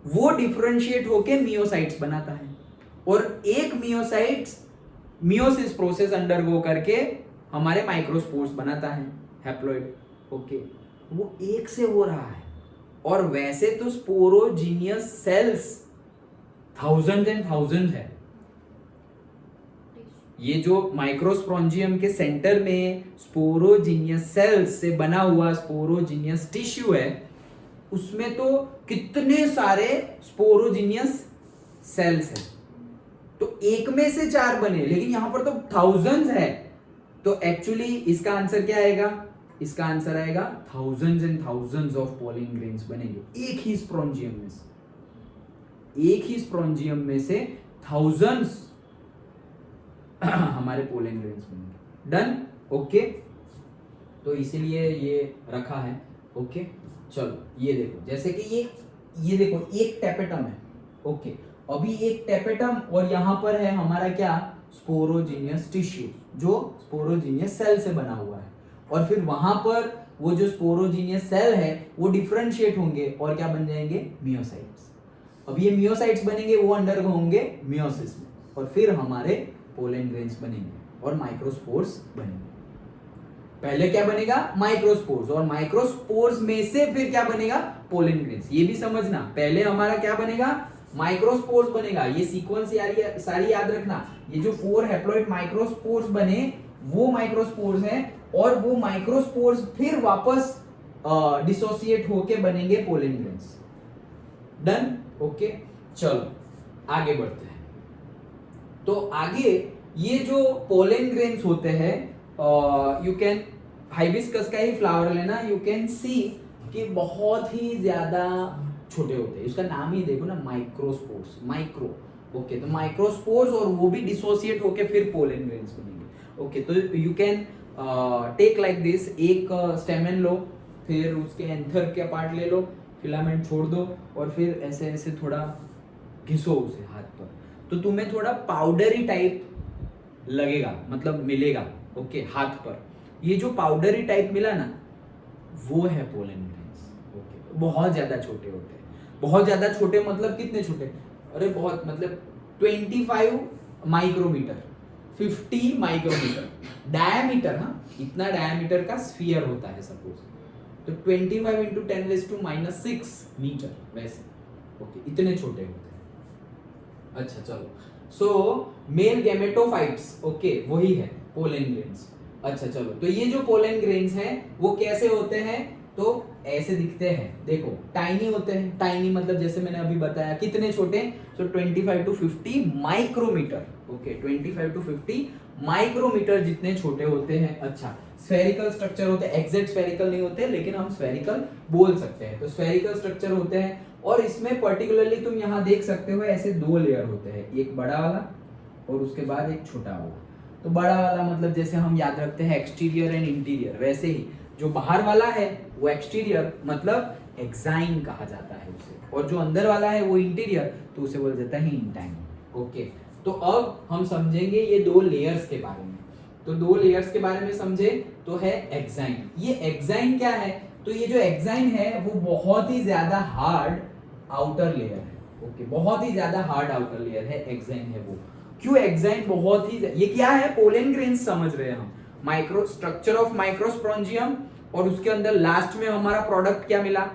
वो डिफरेंशिएट होके मियोसाइट्स बनाता है, और एक मियोसाइट्स मियोसिस प्रोसेस अंडरगो करके हमारे माइक्रोस्पोर्स बनाता है, हैप्लॉइड। ओके, वो एक से हो रहा है, और वैसे तो sporogenous cells thousand and thousand है। ये जो माइक्रोस्पोरेंजियम के सेंटर में स्पोरोजीनियस सेल्स से बना हुआ स्पोरोजीनियस टिश्यू है उसमें तो कितने सारे स्पोरोजिनियस सेल्स हैं, तो एक में से 4 बने, लेकिन यहां पर तो थाउजेंड्स है। तो एक्चुअली इसका आंसर क्या आएगा? इसका आंसर आएगा thousands and thousands of pollen grains बनेंगे एक ही स्पोरेंजियम में से, एक ही स्पोरेंजियम में से थाउजेंड्स हमारे पोलन ग्रेन्स बनेंगे। डन? ओके, तो इसीलिए ये रखा है। ओके, चलो ये देखो, जैसे कि ये देखो एक टेपेटम है। ओके, अभी एक टेपेटम और यहां पर है हमारा क्या? स्पोरोजिनियस टिश्यू, जो स्पोरोजिनियस सेल से बना हुआ है, और फिर वहां पर वो जो स्पोरोजिनियस सेल है वो डिफरेंशिएट होंगे और क्या बन जाएंगे? मियोसाइट्स। अब ये मियोसाइट्स बनेंगे, वो अंडर होंगे मियोसिस में, और फिर हमारे पोलन ग्रेन्स बनेंगे और माइक्रोस्पोर्स बनेंगे। पहले क्या बनेगा? माइक्रोस्पोर्स, और माइक्रोस्पोर्स में से फिर क्या बनेगा? Pollen grains. ये भी समझना, पहले हमारा क्या बनेगा? माइक्रोस्पोर्स बनेगा। ये सीक्वेंस सारी याद रखना। ये जो 4 हैप्लॉइड माइक्रोस्पोर्स बने वो माइक्रोस्पोर्स हैं, और वो माइक्रोस्पोर्स फिर वापस डिसोसिएट होके बनेंगे पोलन ग्रेन्स। डन? ओके, चलो आगे बढ़ते हैं। तो आगे ये जो पोलन ग्रेन्स होते हैं, यू कैन हाइबिस्कस का ही फ्लावर लेना, यू कैन सी कि बहुत ही ज्यादा छोटे होते हैं। इसका नाम ही देखो ना, माइक्रोस्पोर्स, माइक्रो। ओके, तो माइक्रोस्पोर्स, और वो भी डिसोसिएट होके फिर पोलन ग्रेन्स बनेंगे। ओके, तो you can take like this, एक स्टेमन लो, फिर उसके एंथर के पार्ट ले लो, फिलामेंट छोड़ दो, और फिर ऐसे ऐसे थोड़ा घिसो उसे हाथ पर, तो तुम्हें थोड़ा पाउडरी टाइप लगेगा, मतलब मिलेगा। ओके, हाथ पर ये जो पाउडरी टाइप मिला ना, वो है पोलन ग्रेन्स। ओके, बहुत ज्यादा छोटे होते हैं। बहुत ज्यादा छोटे मतलब कितने छोटे? अरे बहुत, मतलब 25 माइक्रोमीटर, 50 माइक्रोमीटर डायमीटर। हाँ, इतना डायमीटर का स्फीयर होता है सपोज, तो 25 इंटू 10⁻⁻6 मीटर वैसे। ओके, इतने छोटे होते हैं। अच्छा चलो, सो मेल गैमेटोफाइट्स, ओके, वही है पोलन ग्रेन्स। अच्छा चलो, तो ये जो पोलन ग्रेन्स हैं वो कैसे होते हैं? तो ऐसे दिखते हैं, देखो टाइनी होते हैं। टाइनी मतलब जैसे मैंने अभी बताया, कितने छोटे? So 25 to 50 micrometre. Okay, 25 to 50 micrometre जितने छोटे होते हैं। अच्छा, स्फेरिकल स्ट्रक्चर होते हैं, एग्जैक्ट स्फेरिकल नहीं होते, लेकिन हम स्फेरिकल बोल सकते हैं। तो स्फेरिकल स्ट्रक्चर होते हैं, और इसमें पर्टिकुलरली तुम यहाँ देख सकते हो ऐसे 2 लेयर होते हैं, एक बड़ा वाला और उसके बाद एक छोटा वाला। तो बड़ा वाला मतलब जैसे हम याद रखते हैं एक्सटीरियर एंड इंटीरियर, वैसे ही जो बाहर वाला है वो एक्सटीरियर, मतलब एक्साइन कहा जाता है उसे, और जो अंदर वाला है वो इंटीरियर, तो उसे बोला जाता है इंटाइन। ओके, तो अब हम समझेंगे ये 2 लेयर्स के बारे में। तो 2 लेयर्स के बारे में समझे तो है एक्साइन। ये एक्साइन क्या है? तो ये जो एक्साइन है वो बहुत ही ज्यादा हार्ड आउटर लेयर है। ओके, बहुत ही ज्यादा हार्ड आउटर लेयर है, एक्साइन है वो। क्यों एक्साइन बहुत ही, ये क्या है? पोलन ग्रेन्स समझ रहे हैं हम, माइक्रो स्ट्रक्चर ऑफ माइक्रोस्पोरेंजियम, और उसके अंदर लास्ट में हमारा प्रोडक्ट क्या मिला?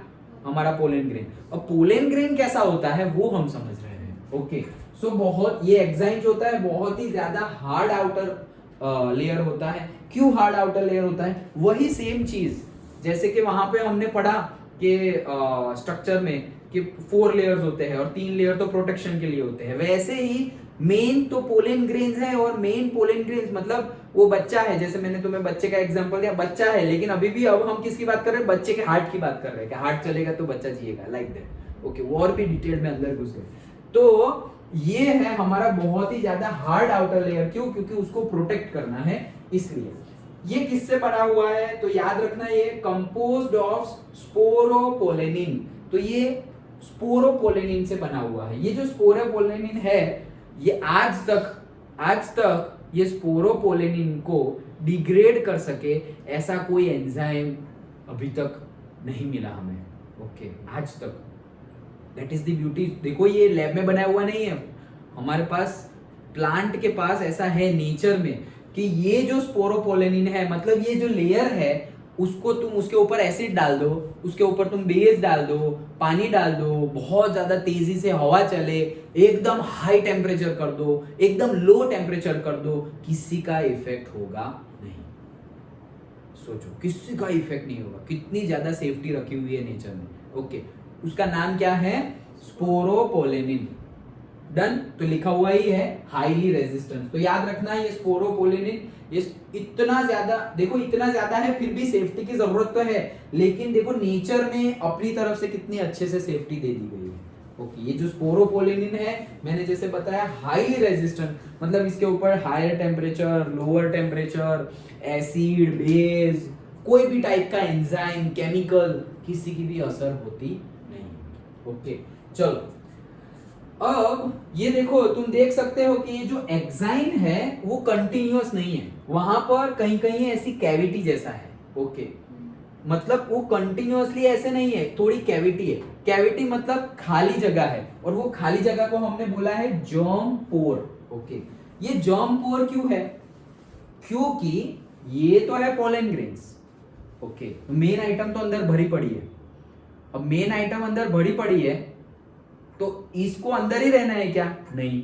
हमारा पोलन ग्रेन। अब पोलन ग्रेन कैसा होता है वो हम समझ रहे हैं। ओके, सो बहुत, ये एक्साइन जो होता है बहुत ही ज्यादा हार्ड आउटर लेयर होता है। क्यों हार्ड आउटर लेयर होता है? वही सेम चीज जैसे कि वहां पे हमने पढ़ा कि स्ट्रक्चर में कि 4 लेयर्स होते हैं और 3 लेयर तो प्रोटेक्शन के लिए होते हैं, वैसे ही मेन तो पोलन ग्रेन्स है, और मेन पोलन ग्रेन्स मतलब वो बच्चा है। जैसे मैंने तुम्हें बच्चे का एग्जांपल दिया, बच्चा है, लेकिन अभी भी अब हम किसकी बात कर रहे हैं? बच्चे के हार्ट की बात कर रहे हैं कि हार्ट चलेगा तो बच्चा जिएगा, लाइक दैट। ओके, वो और भी डिटेल में अंदर घुस गए। तो ये है हमारा बहुत ही ज्यादा हार्ड आउटर लेयर। क्यों? क्योंकि उसको प्रोटेक्ट करना है, इसलिए। ये किससे बना हुआ है? तो याद रखना, ये कंपोज्ड ऑफ स्पोरोपोलेनिन। तो ये स्पोरोपोलेनिन से बना हुआ है। ये जो स्पोरोपोलेनिन है, ये आज तक ये स्पोरोपोलेनिन को डिग्रेड कर सके ऐसा कोई एंजाइम अभी तक नहीं मिला हमें। ओके, आज तक। That is the beauty. देखो, ये लैब में बनाया हुआ नहीं है, हमारे पास प्लांट के पास ऐसा है नेचर में कि ये जो स्पोरोपोलेनिन है, मतलब ये जो लेयर है, उसको तुम उसके ऊपर एसिड डाल दो, उसके ऊपर तुम बेस डाल दो, पानी डाल दो, बहुत ज्यादा तेजी से हवा चले, एकदम हाई टेम्परेचर कर दो, एकदम लो टेम्परेचर कर दो, किसी का इफेक्ट होगा नहीं। सोचो, किसी का इफेक्ट नहीं होगा। कितनी ज्यादा सेफ्टी रखी हुई है नेचर में, ओके, उसका नाम क्या है? स्पोरोपोलेनिन। डन। तो लिखा हुआ ही है हाईली रेजिस्टेंस। तो याद रखना ये स्पोरोपोलेनिन ये इतना ज्यादा, देखो इतना ज्यादा है, फिर भी सेफ्टी की जरूरत तो है, लेकिन देखो नेचर ने अपनी तरफ से कितनी अच्छे से सेफ्टी दे दी गई है। ओके, ये जो स्पोरोपोलेनिन है मैंने जैसे बताया हाईली रेजिस्टेंट, मतलब इसके ऊपर higher temperature, lower temperature, acid, base, कोई भी टाइप का एंजाइम, केमिकल, किसी की भी असर होती नहीं। ओके चलो, अब ये देखो तुम देख सकते हो कि ये जो एक्साइन है वो कंटिन्यूअस नहीं है, वहां पर कहीं कहीं ऐसी कैविटी जैसा है। ओके, मतलब वो कंटिन्यूअसली ऐसे नहीं है, थोड़ी कैविटी है। कैविटी मतलब खाली जगह है, और वो खाली जगह को हमने बोला है जर्म पोर। ओके, ये जर्म पोर क्यों है? क्योंकि ये तो है pollen grains. Okay, main item तो अंदर भरी पड़ी है। अब मेन आइटम अंदर भरी पड़ी है तो इसको अंदर ही रहना है क्या? नहीं,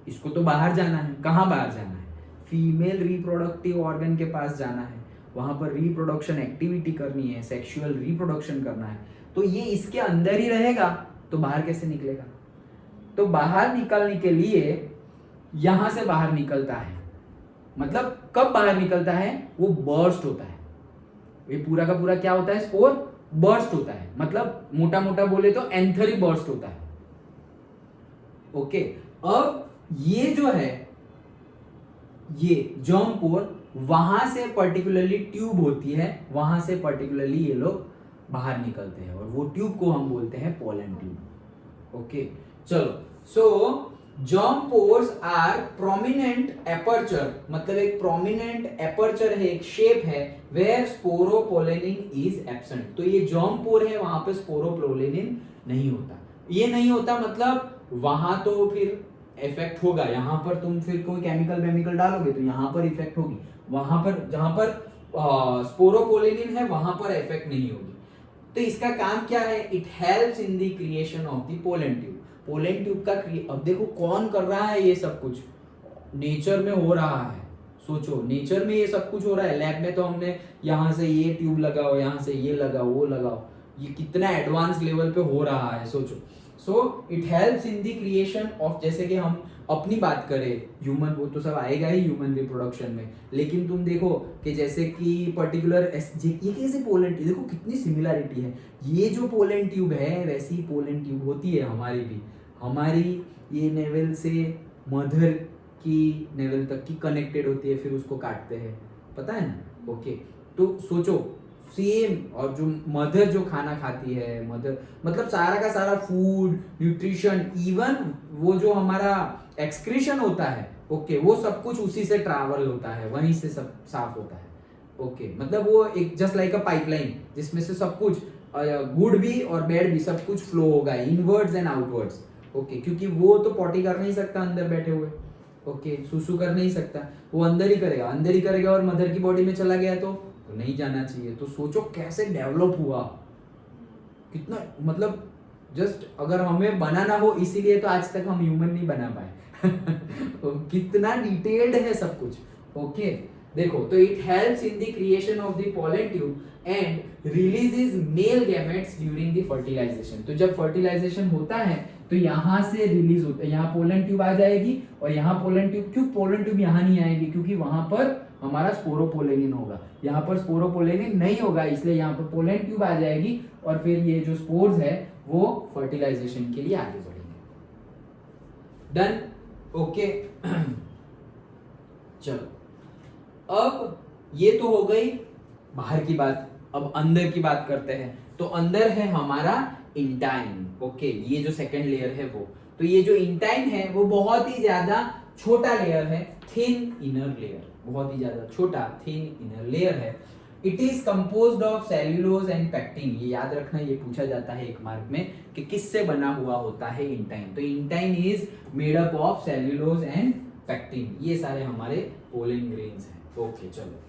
इसको तो बाहर जाना है। कहां बाहर जाना है? फीमेल रिप्रोडक्टिव ऑर्गन के पास जाना है, वहां पर रिप्रोडक्शन एक्टिविटी करनी है, सेक्सुअल रिप्रोडक्शन करना है। तो ये इसके अंदर ही रहेगा तो बाहर कैसे निकलेगा? तो बाहर निकलने के लिए यहां से बाहर निकलता है। मतलब कब बाहर निकलता है? वो बर्स्ट होता है। ये पूरा का पूरा क्या होता है? स्पोर बर्स्ट होता है, मतलब मोटा मोटा बोले तो एंथरी बर्स्ट होता है। ओके, अब ये जो है ये जर्म पोर, वहां से पर्टिकुलरली ट्यूब होती है, वहां से पर्टिकुलरली ये लोग बाहर निकलते हैं, और वो ट्यूब को हम बोलते हैं पोलन ट्यूब। ओके चलो, so germ pores are prominent aperture, मतलब एक प्रोमिनेंट एपर्चर है, एक शेप है वेयर स्पोरोपोलेनिन इज एब्सेंट। तो ये जर्म पोर है, वहां पे स्पोरोपोलेनिन नहीं होता। ये नहीं होता मतलब वहां तो फिर इफेक्ट होगा, यहां पर तुम फिर कोई केमिकल डालोगे तो यहां पर इफेक्ट होगी, वहां पर जहां पर स्पोरोपोलेनिन है वहां पर इफेक्ट नहीं होगी। तो इसका काम क्या है? It helps in the creation of the pollen tube. Pollen tube का अब देखो कौन कर रहा है ये सब कुछ? नेचर में हो रहा है। सोचो, नेचर में ये सब कुछ हो रहा है। लैब में तो हमने यहाँ से ये ट्यूब लगाओ, यहाँ से ये लगाओ, वो लगाओ, ये कितना एडवांस लेवल पे हो रहा है सोचो। So it helps in the creation of, जैसे कि हम अपनी बात करें ह्यूमन, वो तो सब आएगा ही ह्यूमन रिप्रोडक्शन में, लेकिन तुम देखो कि जैसे कि पर्टिकुलर ये कैसे पोलन ट्यूब, देखो कितनी सिमिलरिटी है। ये जो पोलन ट्यूब है वैसी पोलन ट्यूब होती है हमारी भी। हमारी ये नेवल से मदर की नेवल तक की कनेक्टेड होती है, फिर उसको काटते हैं, पता है ना? ओके, तो सोचो सेम, और जो मदर जो खाना खाती है, मदर मतलब सारा का सारा फूड, न्यूट्रिशन, इवन वो जो हमारा एक्सक्रीशन होता है, ओके, वो सब कुछ उसी से ट्रैवल होता है, वहीं से सब साफ होता है। ओके, मतलब वो एक जस्ट लाइक अ पाइपलाइन, जिसमें से सब कुछ गुड भी और बैड भी सब कुछ फ्लो होगा इनवर्ड्स एंड आउटवर्ड्स। ओके, क्योंकि वो तो पॉटी कर नहीं सकता अंदर बैठे हुए, ओके, सुसु कर नहीं सकता, वो अंदर ही करेगा, और मदर की बॉडी में चला गया तो नहीं जाना चाहिए। तो सोचो कैसे डेवलप हुआ, कितना, मतलब जस्ट अगर हमें बनाना हो इसीलिए तो आज तक हम ह्यूमन नहीं बना पाए। कितना डिटेल्ड है सब कुछ। ओके, देखो, तो it helps in the creation of the pollen tube and releases male gametes during the fertilisation. तो जब फर्टिलाइजेशन होता है तो यहाँ से रिलीज होता है, यहाँ पोलन ट्यूब आ जाएगी, और यहाँ पोलन ट्यूब, क्यों पोलन ट्यूब यहाँ नहीं आएगी? क्योंकि वहां पर हमारा स्पोरोपोलेनिन होगा, यहाँ पर स्पोरोपोलेनिन नहीं होगा, इसलिए यहाँ पर पोलन ट्यूब आ जाएगी, और फिर ये जो स्पोर्स है वो फर्टिलाइजेशन के लिए आगे बढ़ेंगे। डन? ओके, चलो, अब ये तो हो गई बाहर की बात, अब अंदर की बात करते हैं। तो अंदर है हमारा इंटाइन। ओके, ये जो सेकंड लेयर है वो, तो ये जो इंटाइन है वो बहुत ही ज्यादा छोटा लेयर है, थिन इनर लेयर, बहुत ही ज्यादा छोटा थिन इनर लेयर है। It is composed of cellulose and pectin. ये याद रखना, ये पूछा जाता है एक मार्क में कि किससे बना हुआ होता है इंटाइन। तो intine is made up of cellulose and pectin, ये सारे हमारे पोलन ग्रेन्स हैं। ओके, चलो,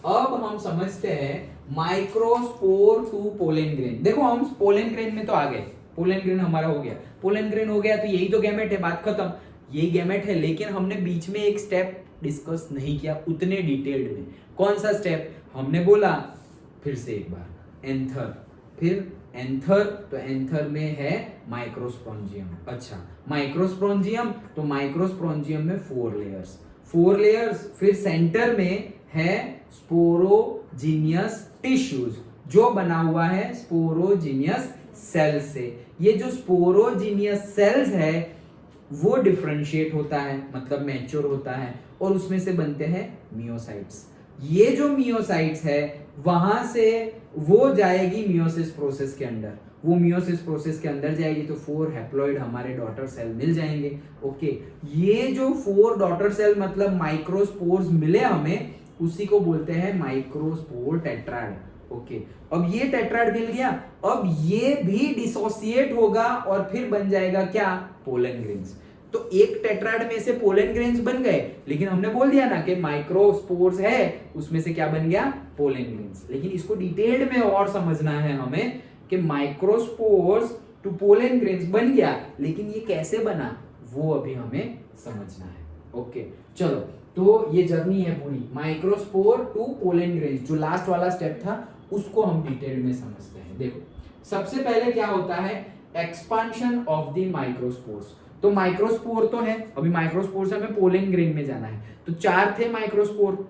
अब हम समझते हैं माइक्रोस्पोर टू पोलन ग्रेन। देखो हम पोलन ग्रेन में तो आ गए, पोलन ग्रेन हमारा हो गया, पोलन ग्रेन हो गया तो यही तो गैमेट है, बात खत्म, यही गैमेट है। लेकिन हमने बीच में एक स्टेप डिस्कस नहीं किया उतने डिटेल्ड में। कौन सा स्टेप? हमने बोला फिर से एक बार, एंथर, फिर एंथर, तो एंथर में है माइक्रोस्पोरेंजियम। अच्छा, माइक्रोस्पोरेंजियम, तो माइक्रोस्पोरेंजियम में 4 लेयर्स, फिर सेंटर में है स्पोरोजीनियस टिश्यूज जो बना हुआ है स्पोरोजीनियस सेल से। ये जो स्पोरोजीनियस सेल्स है वो डिफरेंशिएट होता है, मतलब मैच्योर होता है, और उसमें से बनते हैं मियोसाइट्स। ये जो मियोसाइट्स है वहां से वो जाएगी मियोसिस प्रोसेस के अंदर, वो मियोसिस प्रोसेस के अंदर जाएगी तो 4 हैप्लॉइड हमारे डॉटर सेल मिल जाएंगे। ओके, ये जो 4 डॉटर सेल मतलब माइक्रोस्पोर्स मिले हमें, उसी को बोलते हैं माइक्रोस्पोर टेट्राड। ओके, अब ये टेट्राड मिल गया, अब ये भी डिसोसिएट होगा और फिर बन जाएगा क्या, पोलन ग्रेन्स। तो एक टेट्राड में से पोलन ग्रेन्स बन गए, लेकिन हमने बोल दिया ना कि माइक्रोस्पोर्स है, उसमें से क्या बन गया, पोलन ग्रेन्स। लेकिन इसको डिटेल्ड में और समझना है हमें कि माइक्रोस्पोर्स टू पोलन ग्रेन्स बन गया, लेकिन ये कैसे बना वो अभी हमें समझना है। ओके, चलो, तो ये जर्नी है पूरी माइक्रोस्पोर टू पोलन ग्रेन्स। जो लास्ट वाला स्टेप था उसको हम डिटेल में समझते हैं। देखो, सबसे पहले क्या होता है, एक्सपांशन ऑफ द माइक्रोस्पोर्स। तो माइक्रोस्पोर तो है, अभी माइक्रोस्पोर से हमें पोलन ग्रेन में जाना है, तो 4 थे माइक्रोस्पोर,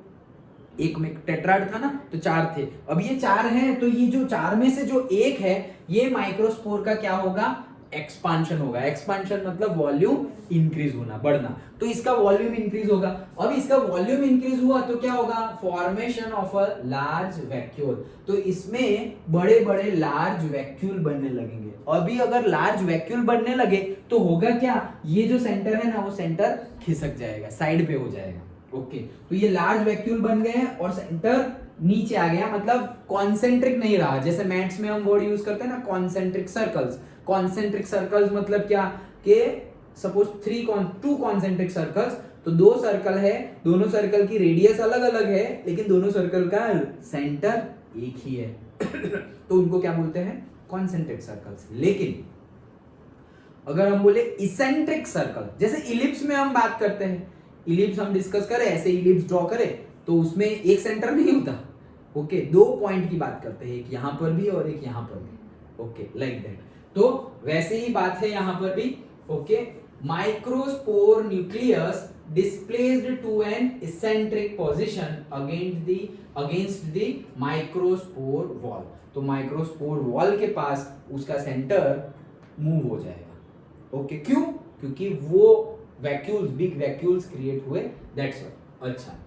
एक में टेट्राड था ना, तो 4 थे। अब ये 4 हैं, तो ये जो 4 में से जो एक है, ये माइक्रोस्पोर का क्या होगा, एक्सपांशन होगा। एक्सपांशन मतलब वॉल्यूम इंक्रीज होना, बढ़ना, तो इसका वॉल्यूम इंक्रीज होगा। अब इसका वॉल्यूम इंक्रीज हुआ तो क्या होगा, formation of a large vacuole, तो इसमें बड़े बड़े लार्ज वैक्यूल बनने लगेंगे। अभी अगर लार्ज वैक्यूल बनने लगे तो होगा क्या, ये जो सेंटर है ना वो सेंटर खिसक जाएगा, साइड पे हो जाएगा। ओके, तो ये लार्ज वैक्यूल बन गए हैं और सेंटर नीचे आ गया, मतलब कॉन्सेंट्रिक नहीं रहा। जैसे मैथ्स में हम वर्ड यूज करते हैं ना, कॉन्सेंट्रिक सर्कल्स। कॉन्सेंट्रिक सर्कल्स मतलब क्या, कि सपोज 2 कॉन्सेंट्रिक सर्कल्स, तो 2 सर्कल है, दोनों सर्कल की रेडियस अलग अलग है, लेकिन दोनों सर्कल का सेंटर एक ही है तो उनको क्या बोलते हैं, कॉन्सेंट्रिक सर्कल्स। लेकिन अगर हम बोले इसेंट्रिक सर्कल, जैसे इलिप्स में हम बात करते हैं, इलिप्स हम डिस्कस करें, ऐसे इलिप्स ड्रॉ करें, तो उसमें एक सेंटर नहीं होता। ओके, 2 पॉइंट की बात करते हैं, एक यहां पर भी और एक यहां पर भी। Okay, like that. तो वैसे ही बात है यहां पर भी। Okay, microspore nucleus displaced to an eccentric position against the microspore wall, तो माइक्रोस्पोर वॉल के पास उसका सेंटर मूव हो जाएगा। ओके, क्यों, क्योंकि वो वैक्यूल्स, बिग वैक्यूल्स क्रिएट हुए, दैट्स व्हाई। अच्छा,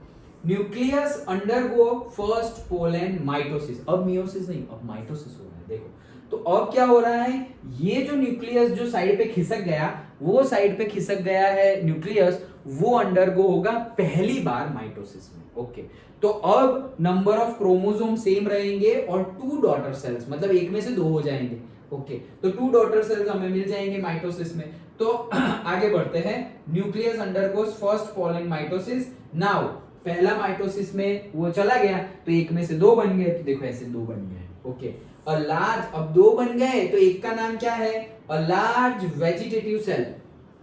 nucleus undergo first pollen mitosis, अब मियोसिस नहीं, अब माइटोसिस हो रहा है। देखो, तो अब क्या हो रहा है, ये जो न्यूक्लियस जो साइड पे खिसक गया, वो साइड पे खिसक गया है न्यूक्लियस, वो अंडरगो होगा पहली बार माइटोसिस में। ओके, तो अब नंबर ऑफ क्रोमोसोम सेम रहेंगे और 2 डॉटर सेल्स, मतलब एक में से 2 हो जाएंगे। ओके, तो 2 डॉटर सेल्स हमें मिल जाएंगे माइटोसिस में। तो आगे बढ़ते हैं, nucleus undergoes first pollen mitosis. Now पहला माइटोसिस में वो चला गया, तो एक में से 2 बन गए, तो देखो ऐसे 2 बन गए। ओके, अ लार्ज, अब 2 बन गए तो एक का नाम क्या है, अ लार्ज वेजिटेटिव सेल,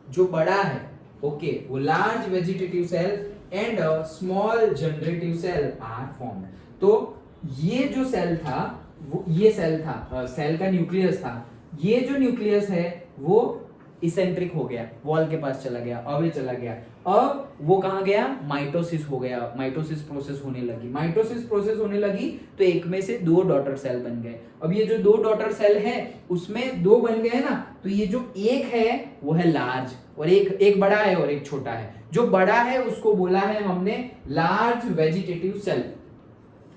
जो बड़ा है। ओके, वो large vegetative cell and a small generative cell are formed. तो ये जो सेल था, वो ये सेल था, सेल का न्यूक्लियस था, ये जो न्यूक्लियस है वो इसेंट्रिक हो गया, वॉल के पास चला गया, अवे चला गया। अब वो कहां गया, माइटोसिस हो गया, माइटोसिस प्रोसेस होने लगी। माइटोसिस प्रोसेस होने लगी तो एक में से 2 डॉटर सेल बन गए। अब ये जो 2 डॉटर सेल है उसमें 2 बन गए ना, तो ये जो एक है वो है लार्ज, और एक बड़ा है और एक छोटा है। जो बड़ा है उसको बोला है हमने लार्ज वेजिटेटिव सेल,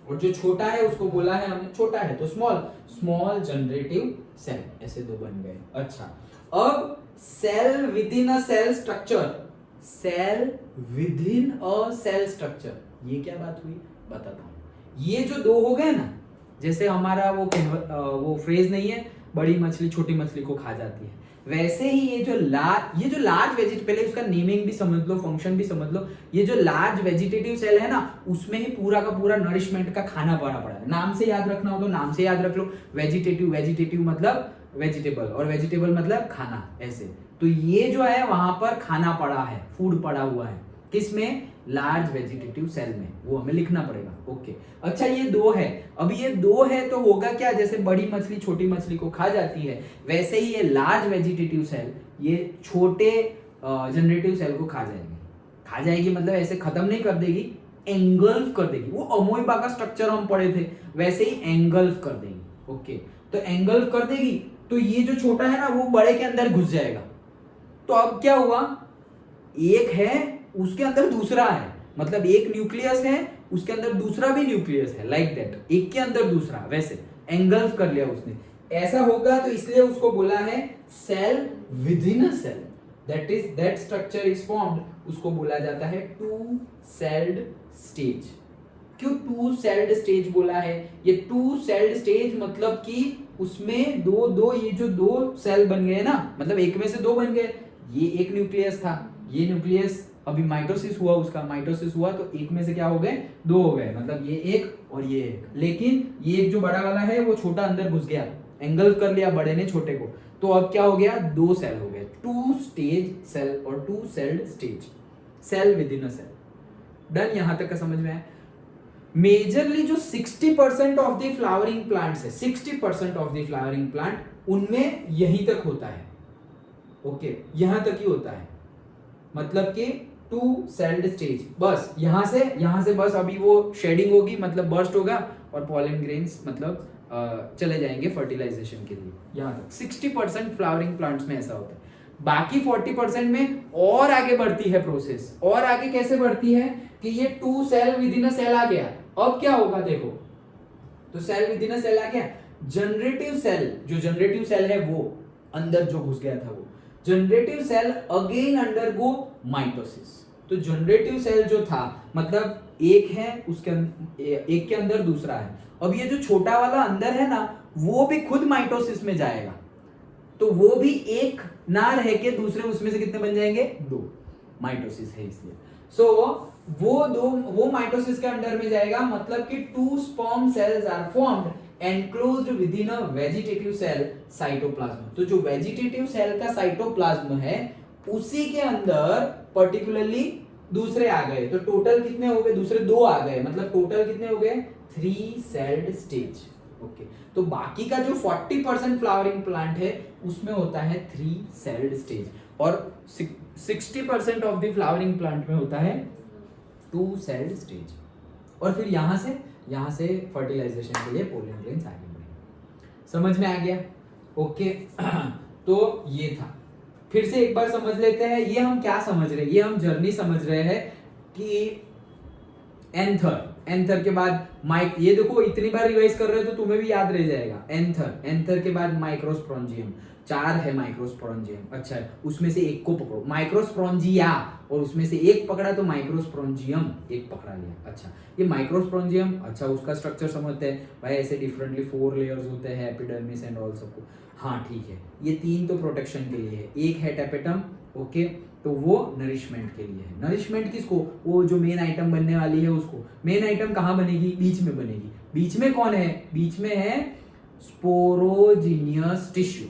और जो छोटा है उसको बोला है हमने, छोटा है तो स्मॉल जनरेटिव सेल, ऐसे 2 बन गए। अच्छा, अब cell within a cell structure, cell within a cell structure, ये क्या बात हुई बताता हूं। ये जो 2 हो गए ना, जैसे हमारा वो फ्रेज नहीं है, बड़ी मछली छोटी मछली को खा जाती है, वैसे ही ये जो लार्ज वेजिटेटिव, पहले उसका नेमिंग भी समझ लो, फंक्शन भी समझ लो। ये जो लार्ज वेजिटेटिव सेल है ना, उसमें ही पूरा का पूरा नरिशमेंट का खाना भरा पड़ा है। नाम से याद रखना हो तो नाम से याद रख लो, वेजिटेटिव मतलब वेजिटेबल, और वेजिटेबल मतलब खाना, ऐसे। तो ये जो है वहां पर खाना पड़ा है, फूड पड़ा हुआ है। किस में? लार्ज वेजिटेटिव सेल में, वो हमें लिखना पड़ेगा। ओके, अच्छा ये 2 है, अब ये 2 है तो होगा क्या, जैसे बड़ी मछली छोटी मछली को खा जाती है, वैसे ही ये लार्ज वेजिटेटिव सेल ये छोटे जनरेटिव सेल को खा जाएगी मतलब ऐसे खत्म नहीं कर देगी, एंगल्फ कर देगी। वो अमोइबा का स्ट्रक्चर हम पढ़े थे, वैसे ही एंगल्फ कर देगी। ओके, तो एंगल्फ कर देगी तो ये जो छोटा है ना वो बड़े के अंदर घुस जाएगा। तो अब क्या हुआ, एक है उसके अंदर दूसरा है, मतलब एक न्यूक्लियस है उसके अंदर दूसरा भी न्यूक्लियस है, लाइक दैट, एक के अंदर दूसरा, वैसे एंगल्फ कर लिया उसने। ऐसा होगा तो इसलिए उसको बोला है cell within a cell, that structure is formed, उसको बोला जाता है टू सेल्ड स्टेज। क्यों टू सेल्ड स्टेज बोला है? ये टू सेल्ड स्टेज मतलब कि उसमें दो ये जो 2 सेल बन गए ना, मतलब एक में से 2 बन गए, ये एक न्यूक्लियस था, ये न्यूक्लियस अभी माइटोसिस हुआ, उसका माइटोसिस हुआ तो एक में से क्या हो गए, 2 हो गए, मतलब ये एक और ये एक। लेकिन ये एक जो बड़ा वाला है वो छोटा अंदर घुस गया, एंगल्फ कर लिया बड़े ने छोटे को, तो अब क्या हो गया, 2 सेल हो गए, 2 स्टेज सेल और 2 celled stage, cell within a cell. Done, यहां तक का समझ में आया? मेजरली जो 60% ऑफ द फ्लावरिंग प्लांट्स है, 60% ऑफ द फ्लावरिंग प्लांट उनमें यहीं तक होता है। ओके, यहां तक ही होता है, मतलब कि 2 सेल्ड स्टेज, बस यहां से बस अभी वो शेडिंग होगी, मतलब बर्स्ट होगा और पॉलन ग्रेन्स मतलब चले जाएंगे फर्टिलाइजेशन के लिए। यहां तक 60% फ्लावरिंग प्लांट्स में ऐसा होता है। बाकी 40% में और आगे बढ़ती है प्रोसेस, और आगे कैसे बढ़ती है कि ये 2 cell within a cell आ गया। अब क्या होगा देखो, तो cell within a cell आ गया, जनरेटिव सेल, जो जनरेटिव सेल है वो अंदर जो घुस गया था, वो generative cell again undergo mitosis. तो जनरेटिव सेल जो था मतलब एक है, उसके एक के अंदर दूसरा है, अब ये जो छोटा वाला अंदर है ना वो भी खुद माइटोसिस में जाएगा, तो वो भी एक ना रह के दूसरे उसमें से कितने बन जाएंगे, 2, माइटोसिस है इसलिए। सो वो माइटोसिस के अंडर में जाएगा, मतलब कि 2 sperm cells are formed enclosed within a vegetative cell cytoplasm. तो जो वेजिटेटिव सेल का साइटोप्लाज्म है उसी के अंदर पर्टिकुलरली दूसरे आ गए, तो टोटल कितने हो गए, दूसरे 2 आ गए, मतलब टोटल कितने हो गए, 3 सेल्ड स्टेज। ओके, तो बाकी का जो 40% फ्लावरिंग प्लांट है उसमें होता है 3 सेल्ड स्टेज, और 60% ऑफ द फ्लावरिंग प्लांट में होता है 2 सेल्ड स्टेज। और फिर यहां से फर्टिलाइजेशन के लिए पोलन ग्रेन्स आगे बढ़ेंगे। समझ में आ गया? ओके, तो ये था। फिर से एक बार समझ लेते हैं, ये हम क्या समझ रहे हैं, ये हम जर्नी समझ रहे हैं कि एंथर के बाद माइक, ये देखो इतनी बार रिवाइज कर रहे हो तो तुम्हें भी याद रह जाएगा। एंथर के बाद माइक्रोस्पोरेंजियम, 4 है माइक्रोस्पोरेंजियम, अच्छा है उसमें से एक को पकड़ो, माइक्रोस्पोरेंजिया, और उसमें से एक पकड़ा तो माइक्रोस्पोरेंजियम एक पकड़ा लिया। अच्छा, ये माइक्रोस्पोरेंजियम, अच्छा उसका स्ट्रक्चर समझते हैं भाई, ऐसे डिफरेंटली 4 लेयर्स होते हैं, एपिडर्मिस एंड ऑल सबको। हाँ ठीक है, ये 3 तो प्रोटेक्शन के लिए है, एक है टेपेटम, ओके, तो वो नरिशमेंट के लिए है। नरिशमेंट किसको, वो जो मेन आइटम बनने वाली है उसको। मेन आइटम कहाँ बनेगी, बीच में बनेगी। बीच में कौन है, बीच में है स्पोरोजिनियस टिश्यू।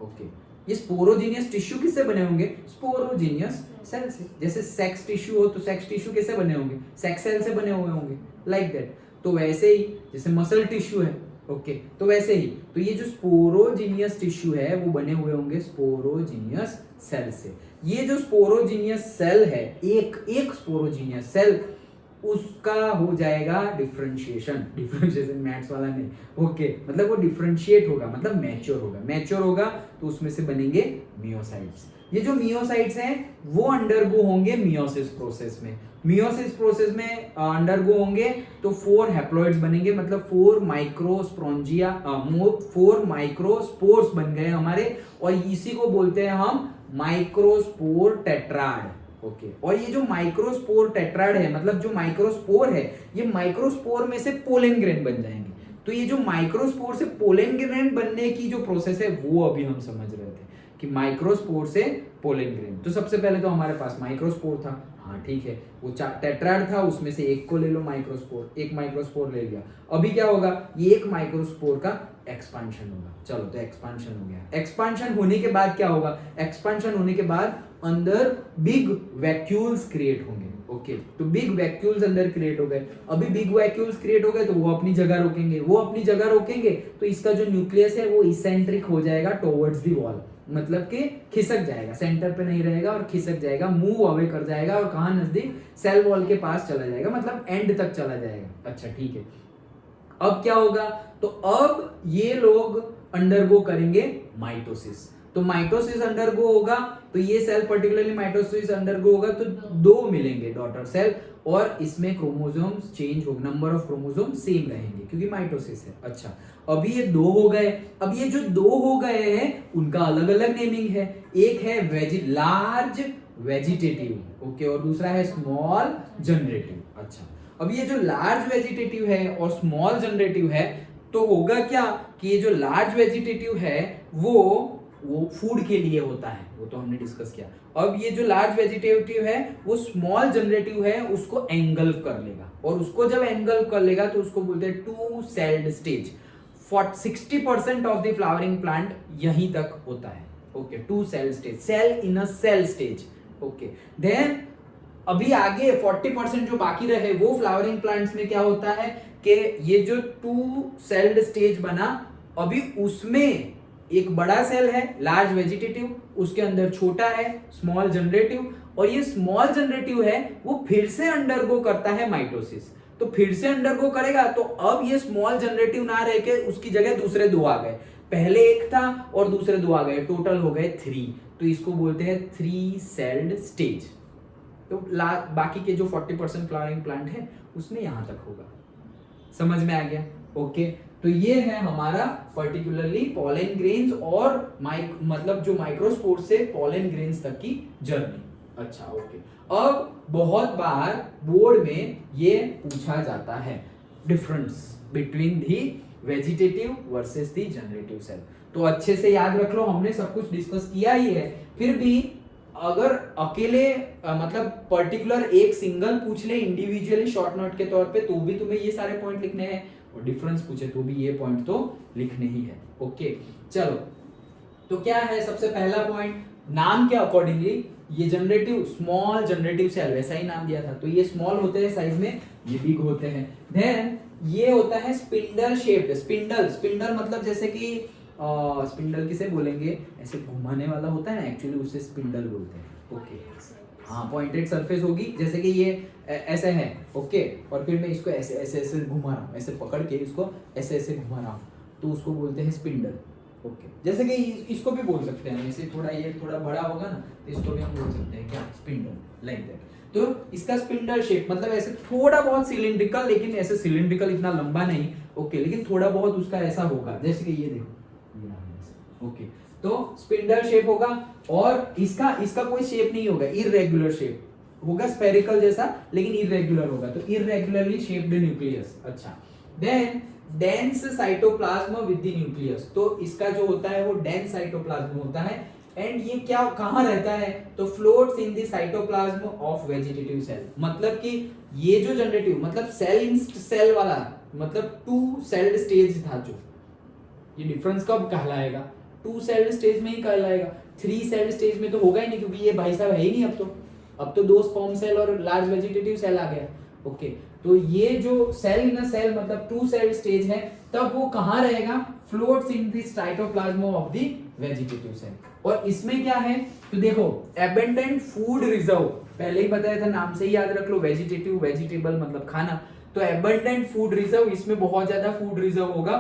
ओके, ये स्पोरोजिनियस टिश्यू किससे बने होंगे, स्पोरोजिनियस सेल से। जैसे सेक्स टिश्यू हो तो सेक्स टिश्यू किससे बने होंगे, सेक्स सेल से बने हुए होंगे, लाइक दैट। तो वैसे ही जैसे मसल टिश्यू है, ओके, तो वैसे ही तो ये जो स्पोरोजिनियस टिश्यू है वो बने हुए होंगे स्पोरोजिनियस सेल से। ये जो स्पोरोजिनियस सेल है, एक स्पोरोजिनियस सेल, उसका हो जाएगा डिफरेंशिएशन मैथ्स वाला नहीं, ओके, मतलब वो डिफरेंशिएट होगा, मतलब मैच्योर होगा तो उसमें से बनेंगे मियोसाइट्स। ये जो मियोसाइट्स हैं वो अंडरगो होंगे मियोसिस प्रोसेस में। मियोसिस प्रोसेस में अंडरगो होंगे तो 4 हैप्लॉइड्स बनेंगे, मतलब 4 माइक्रोस्पोर्स बन गए हमारे, और इसी को बोलते हैं हम माइक्रोस्पोर टेट्राड। ओके, और ये जो माइक्रोस्पोर टेट्राड है, मतलब जो माइक्रोस्पोर है, ये माइक्रोस्पोर में से पोलन ग्रेन बन जाएंगे। तो ये जो माइक्रोस्पोर से पोलन ग्रेन बनने की जो प्रोसेस है वो अभी हम समझ रहे थे कि माइक्रोस्पोर से पोलन ग्रेन। तो सबसे पहले तो हमारे पास माइक्रोस्पोर था, हाँ ठीक है, वो टेट्राड था, उसमें से एक को ले लो माइक्रोस्पोर, एक माइक्रोस्पोर ले लिया। अभी क्या होगा, ये एक माइक्रोस्पोर का एक्सपांशन होगा। चलो, तो एक्सपांशन हो गया। एक्सपांशन होने के बाद क्या होगा, एक्सपांशन होने के बाद अंदर बिग वैक्यूल्स क्रिएट होंगे। ओके तो बिग वैक्यूल्स अंदर क्रिएट हो गए। अभी बिग वैक्यूल्स क्रिएट हो गए तो वो अपनी जगह रोकेंगे, वो अपनी जगह रोकेंगे तो इसका जो न्यूक्लियस है वो इसेंट्रिक हो जाएगा टुवर्ड्स द वॉल, मतलब कि खिसक जाएगा, सेंटर पे नहीं रहेगा और खिसक जाएगा, मूव अवे कर जाएगा और कहां नजदीक, सेल वॉल के पास चला जाएगा, मतलब एंड तक चला जाएगा। अच्छा ठीक है, अब क्या होगा, तो अब ये लोग अंडरगो करेंगे माइटोसिस। तो माइटोसिस अंडरगो होगा तो ये सेल पर्टिकुलरली माइटोसिस अंडरगो होगा तो दो मिलेंगे डॉटर सेल और इसमें क्रोमोसोम्स चेंज हो, नंबर ऑफ क्रोमोसोम सेम रहेंगे क्योंकि माइटोसिस है। अच्छा अभी ये दो हो गए, अब ये जो दो हो गए हैं उनका अलग अलग नेमिंग है, एक है लार्ज वेजिटेटिव ओके और दूसरा है स्मॉल जनरेटिव। अच्छा अब ये जो लार्ज वेजिटेटिव है और स्मॉल जनरेटिव है तो होगा क्या कि ये जो लार्ज वेजिटेटिव है वो फूड के लिए होता है, वो तो हमने डिस्कस किया। अब ये जो लार्ज वेजिटेटिव है वो स्मॉल जनरेटिव है उसको एंगल्फ कर लेगा और उसको जब एंगल्फ कर लेगा तो उसको बोलते हैं two celled stage. 60% of the flowering plant यहीं तक होता है okay, two cell stage, cell in a cell stage okay. Then अभी आगे 40% जो बाकी रहे वो फ्लावरिंग प्लांट्स में क्या होता है कि ये जो टू सेल्ड स्टेज बना अभी उसमें एक बड़ा सेल है लार्ज वेजिटेटिव, उसके अंदर छोटा है स्मॉल जनरेटिव और ये स्मॉल जनरेटिव है वो फिर से अंडरगो करता है माइटोसिस। तो फिर से अंडरगो करेगा तो अब ये स्मॉल जनरेटिव ना रह के उसकी जगह दूसरे दो आ गए, पहले एक था और दूसरे दो आ गए, टोटल हो गए 3। तो इसको बोलते हैं 3 सेल्ड स्टेज। तो बाकी के जो 40% फ्लावरिंग प्लांट है उसमें यहां तक होगा। समझ में आ गया ओके। तो ये है हमारा पर्टिकुलरली पॉलन ग्रेन्स और मतलब जो माइक्रोस्पोर से पॉलन ग्रेन्स तक की जर्नी। अच्छा ओके, अब बहुत बार बोर्ड में ये पूछा जाता है difference between the vegetative versus the generative cell. तो अच्छे से याद रख लो, हमने सब कुछ डिस्कस किया ही है, फिर भी अगर अकेले मतलब पर्टिकुलर एक सिंगल पूछ ले इंडिविजुअली शॉर्ट नोट के तौर पे तो भी तुम्हें ये सारे पॉइंट लिखने हैं और डिफरेंस पूछे तो भी ये पॉइंट तो लिखने ही है ओके। चलो तो क्या है सबसे पहला पॉइंट, नाम के अकॉर्डिंगली ये जनरेटिव स्मॉल जनरेटिव सेल वैसा ही नाम दिया था, तो ये स्मॉल होते हैं साइज में, ये बिग होते हैं। देन ये होता है स्पिंडल शेप्ड, स्पिंडल मतलब जैसे कि स्पिंडल किसे बोलेंगे, ऐसे घुमाने वाला होता है ना, एक्चुअली उसे स्पिंडल बोलते हैं ओके। हाँ पॉइंटेड सरफेस होगी जैसे कि ये ऐसे है ओके, और फिर मैं इसको ऐसे ऐसे ऐसे घुमा रहा हूँ, ऐसे पकड़ के इसको ऐसे ऐसे घुमा रहा हूँ तो उसको बोलते हैं स्पिंडल ओके। जैसे कि इसको भी बोल सकते हैं, ऐसे थोड़ा ये थोड़ा बड़ा होगा ना तो इसको भी हम बोल सकते हैं क्या, स्पिंडल लाइक दैट। तो इसका स्पिंडल शेप मतलब ऐसे थोड़ा बहुत सिलिंड्रिकल, लेकिन ऐसे सिलिंड्रिकल इतना लंबा नहीं ओके, लेकिन थोड़ा बहुत उसका ऐसा होगा जैसे कि ये देखो ओके। तो स्पिंडल शेप होगा और इसका कोई शेप नहीं होगा, इररेगुलर शेप होगा, स्फेरिकल जैसा लेकिन इररेगुलर होगा, तो इररेगुलरली शेप्ड न्यूक्लियस। अच्छा then dense cytoplasm with the nucleus, तो इसका जो होता है वो डेंस साइटोप्लाज्म होता है। एंड ये क्या कहां रहता है, तो floats in the cytoplasm of vegetative cell, मतलब कि ये जो जनरेटिव मतलब सेल इन सेल वाला मतलब टू सेल्ड स्टेज था, जो ये डिफरेंस कब कहलाएगा, 2 सेल्ड स्टेज में ही कहलाएगा, 3 सेल्ड स्टेज में तो होगा ही नहीं क्योंकि ये भाई साहब है ही नहीं अब तो 2 स्पर्म सेल और लार्ज वेजिटेटिव सेल आ गया ओके। तो ये जो सेल इन अ सेल मतलब 2 सेल्ड स्टेज है तब वो कहां रहेगा, floats in the cytoplasm of the vegetative cell. और इसमें क्या है तो देखो एबंडेंट फूड रिजर्व, पहले ही बताया था, नाम से ही याद रख लो, वेजिटेटिव वेजिटेबल मतलब खाना, तो एबंडेंट फूड रिजर्व, इसमें बहुत ज्यादा फूड रिजर्व होगा।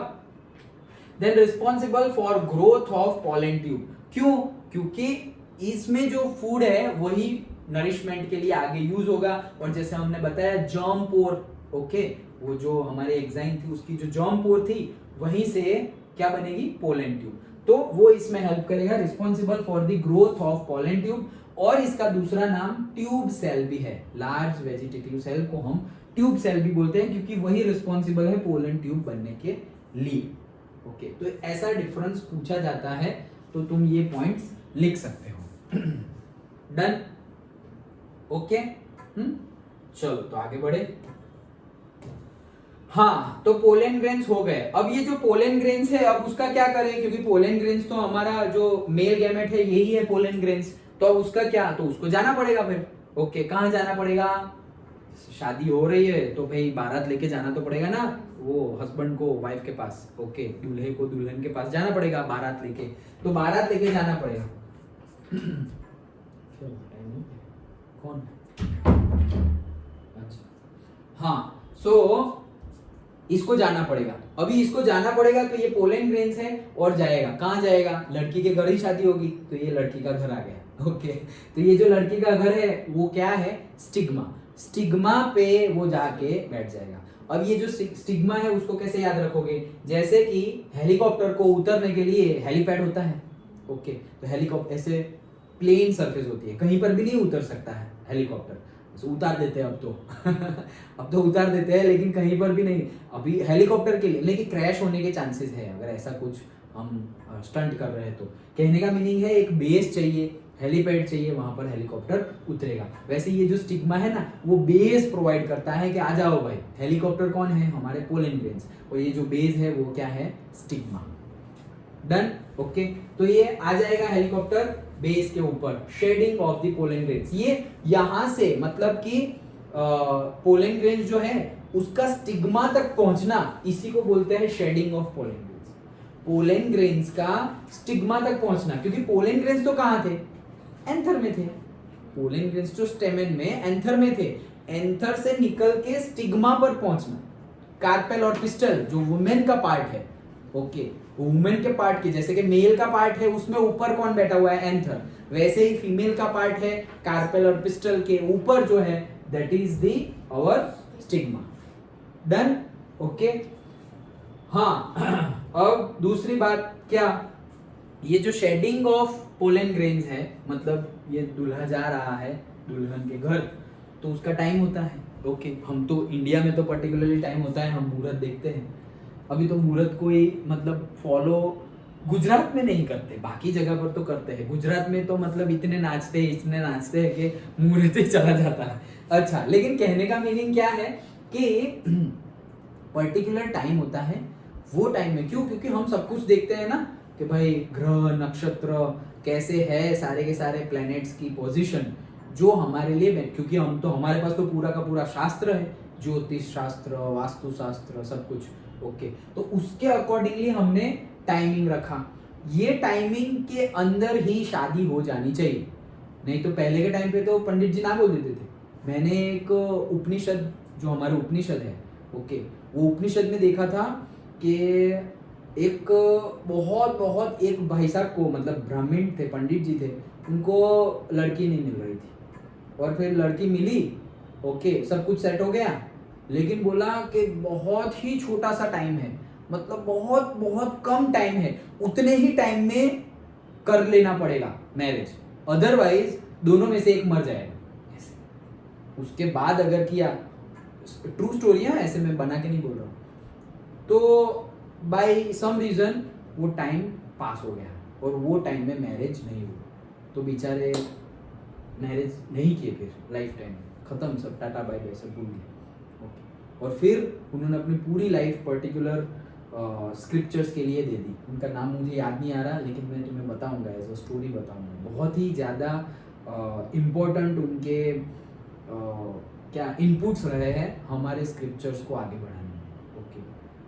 Then responsible for growth of pollen tube, क्यों, क्योंकि इसमें जो फूड है वही नरिशमेंट के लिए आगे यूज होगा। और जैसे हमने बताया जर्म पोर ओके, वो जो हमारे एग्जाइम थी उसकी जो जर्म पोर थी वहीं से क्या बनेगी, पोलन ट्यूब, तो वो इसमें हेल्प करेगा। Responsible for the growth of pollen tube, और इसका दूसरा नाम ट्यूब सेल भी है, लार्ज वेजिटेटिव सेल को हम ट्यूब सेल भी बोलते हैं क्योंकि वही रिस्पॉन्सिबल है पोलन ट्यूब बनने के लिए ओके। तो ऐसा डिफरेंस पूछा जाता है तो तुम ये पॉइंट्स लिख सकते हो। डन ओके चलो तो आगे बढ़े। हाँ तो पोलन ग्रेन्स हो गए। अब ये जो पोलन ग्रेन्स है अब उसका क्या करें, क्योंकि पोलन ग्रेन्स तो हमारा जो मेल गैमेट है यही है पोलन ग्रेन्स, तो अब उसका क्या, तो उसको जाना पड़ेगा फिर ओके। कहां जाना पड़ेगा, शादी हो रही है तो भाई बारात लेके जाना तो पड़ेगा ना, वो हस्बैंड को वाइफ के पास, ओके, दूल्हे को दुल्हन के पास जाना पड़ेगा बारात लेके, तो बारात लेके जाना पड़ेगा। कौन? अच्छा, हाँ, सो इसको जाना पड़ेगा। अभी इसको जाना पड़ेगा तो ये पोलन ग्रेन्स है और जाएगा, कहाँ जाएगा? लड़की के घर ही शादी होगी, तो ये लड़की का घर आ गया, ओके। तो ये जो लड़की का घर है वो क्या है? स्टिग्मा। स्टिग्मा पे वो जाके बैठ जाएगा। अब ये जो स्टिग्मा है उसको कैसे याद रखोगे? जैसे कि हेलीकॉप्टर को उतरने के लिए हेलीपैड होता है, ओके, तो हेलीकॉप्टर ऐसे प्लेन सरफेस होती है, कहीं पर भी नहीं उतर सकता है हेलीकॉप्टर, उतार देते हैं अब तो अब तो उतार देते हैं, लेकिन कहीं पर भी नहीं अभी हेलीकॉप्टर के लिए, लेकिन क्रैश होने के चांसेस है अगर ऐसा कुछ हम स्टंट कर रहे हैं तो। कहने का मीनिंग है एक बेस चाहिए, हेलीपैड चाहिए, वहां पर हेलीकॉप्टर उतरेगा। वैसे ये जो स्टिग्मा है ना वो बेस प्रोवाइड करता है कि आ जाओ भाई, हेलीकॉप्टर कौन है? हमारे पोलन ग्रेन्स, और ये जो बेस है वो क्या है? स्टिग्मा। Done, okay. तो ये आ जाएगा हेलीकॉप्टर बेस के ऊपर, shedding of the pollen grains. ये यहां से मतलब कि पोलन ग्रेन्स जो है उसका स्टिग्मा तक पहुंचना, इसी को बोलते हैं shedding of pollen grains. Pollen grains का स्टिग्मा तक पहुंचना, क्योंकि पोलन ग्रेन्स तो कहां थे? एंथर में थे। पोलन ग्रेन्स जो स्टेमन में एंथर में थे, एंथर से निकल के स्टिग्मा पर पहुंचना। कार्पेल और पिस्टल जो वुमेन का पार्ट है, ओके, वुमेन के पार्ट के जैसे कि मेल का पार्ट है उसमें ऊपर कौन बैठा हुआ है? एंथर। वैसे ही फीमेल का पार्ट है कार्पेल और पिस्टल के ऊपर जो है that is the our stigma. Done, okay. हाँ, अब दूसरी बात क्या? ये जो शेडिंग ऑफ पोलन ग्रेन्स है, मतलब ये दूल्हा जा रहा है दुल्हन के घर, तो उसका टाइम होता है, ओके। हम तो इंडिया में तो पर्टिकुलरली टाइम होता है, हम मुहूर्त देखते हैं। अभी तो मुहूर्त कोई मतलब फॉलो गुजरात में नहीं करते, बाकी जगह पर तो करते हैं। गुजरात में तो मतलब इतने नाचते हैं कि मुहूर्त ही चला जाता है। अच्छा, लेकिन कहने का मीनिंग क्या है कि पर्टिकुलर टाइम होता है, वो टाइम में क्यों? क्योंकि हम सब कुछ देखते हैं ना कि भाई ग्रह नक्षत्र कैसे है, सारे के सारे प्लैनेट्स की पोजीशन जो हमारे लिए, क्योंकि हम तो हमारे पास तो पूरा का पूरा शास्त्र है, ज्योतिष शास्त्र, वास्तु शास्त्र, सब कुछ, ओके। तो उसके अकॉर्डिंगली हमने टाइमिंग रखा। ये टाइमिंग के अंदर ही शादी हो जानी चाहिए, नहीं तो पहले के टाइम पे तो पंडित जी ना बोल देते थे। मैंने एक उपनिषद, जो हमारे उपनिषद है, ओके, वो उपनिषद में देखा था कि एक बहुत एक भाई साहब को, मतलब ब्राह्मण थे, पंडित जी थे, उनको लड़की नहीं मिल रही थी, और फिर लड़की मिली, ओके, सब कुछ सेट हो गया, लेकिन बोला कि बहुत ही छोटा सा टाइम है, मतलब बहुत कम टाइम है, उतने ही टाइम में कर लेना पड़ेगा मैरिज, अदरवाइज दोनों में से एक मर जाएगा। उसके बाद अगर किया, ट्रू स्टोरी है, ऐसे मैं बना के नहीं बोल रहा हूँ, तो बाय सम रीजन वो टाइम पास हो गया और वो टाइम में मैरिज नहीं हुई, तो बेचारे मैरिज नहीं किए, फिर लाइफ टाइम खत्म, सब टाटा बाय बाय सब भूल गए, ओके। और फिर उन्होंने अपनी पूरी लाइफ पर्टिकुलर स्क्रिप्चर्स के लिए दे दी। उनका नाम मुझे याद नहीं आ रहा, लेकिन मैं तुम्हें बताऊंगा, एज अ स्टोरी बताऊंगा। बहुत ही ज़्यादा इम्पोर्टेंट उनके क्या इनपुट्स रहे हैं हमारे स्क्रिप्चर्स को आगे बढ़ाने में, ओके,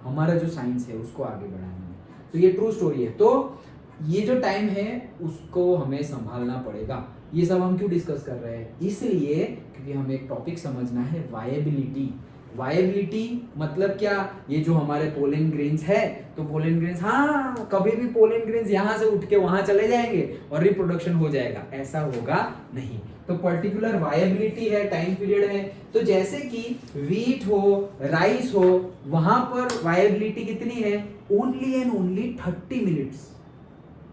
हमारा जो साइंस है उसको आगे बढ़ाने में। तो ये ट्रू स्टोरी है। तो ये जो टाइम है उसको हमें संभालना पड़ेगा। ये सब हम क्यों डिस्कस कर रहे हैं? इसलिए क्योंकि हमें एक टॉपिक समझना है, वायबिलिटी। वायबिलिटी मतलब क्या? ये जो हमारे पोलन ग्रेन्स है, तो पोलन ग्रेन्स, हाँ, कभी भी पोलन ग्रेन्स यहाँ से उठ के वहां चले जाएंगे और रिप्रोडक्शन हो जाएगा, ऐसा होगा नहीं। तो पर्टिकुलर वायबिलिटी है, टाइम पीरियड है। तो जैसे कि वीट हो, राइस हो, वहां पर वायबिलिटी कितनी है? Only and only 30 minutes.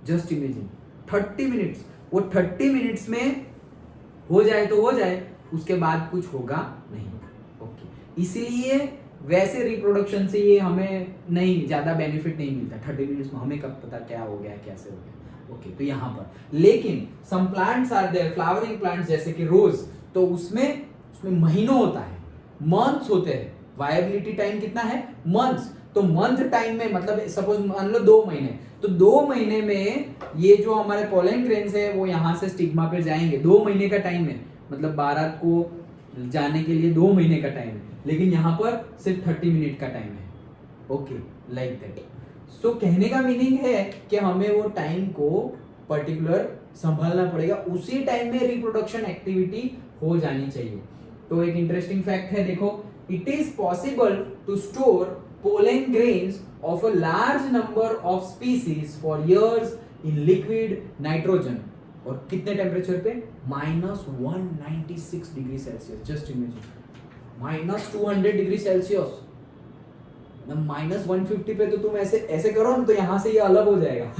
Just imagine 30 minutes. वो 30 मिनट्स में हो जाए तो हो जाए, उसके बाद कुछ होगा नहीं, ओके। इसलिए वैसे रिप्रोडक्शन से ये हमें नहीं ज्यादा बेनिफिट नहीं मिलता। 30 मिनट्स में हमें कब पता क्या हो गया, कैसे हो गया, ओके। तो यहाँ पर लेकिन some plants are there, flowering plants जैसे कि रोज, तो उसमें महीनों होता है, मंथ्स होते हैं। वायबिलिटी टाइम कितना है? मंथ्स। तो मंथ टाइम में मतलब सपोज मान लो 2 महीने, तो 2 महीने में ये जो हमारे पोलन ग्रेन्स है वो यहाँ से स्टिग्मा पे जाएंगे। 2 महीने का टाइम है, मतलब बारात को जाने के लिए 2 महीने का टाइम है, लेकिन यहाँ पर सिर्फ 30 मिनट का टाइम है। Okay, like that. सो कहने का मीनिंग है कि हमें वो टाइम को पर्टिकुलर संभालना पड़ेगा, उसी टाइम में रिप्रोडक्शन एक्टिविटी हो जानी चाहिए। तो एक इंटरेस्टिंग फैक्ट है, देखो, it is possible to store pollen grains of a large number of species for years in liquid nitrogen. और कितने टेम्परेचर पे? -196 degree Celsius. Just imagine, -200 degree Celsius, -150 पे तो तुम ऐसे ऐसे करो ना तो यहाँ से ये अलग हो जाएगा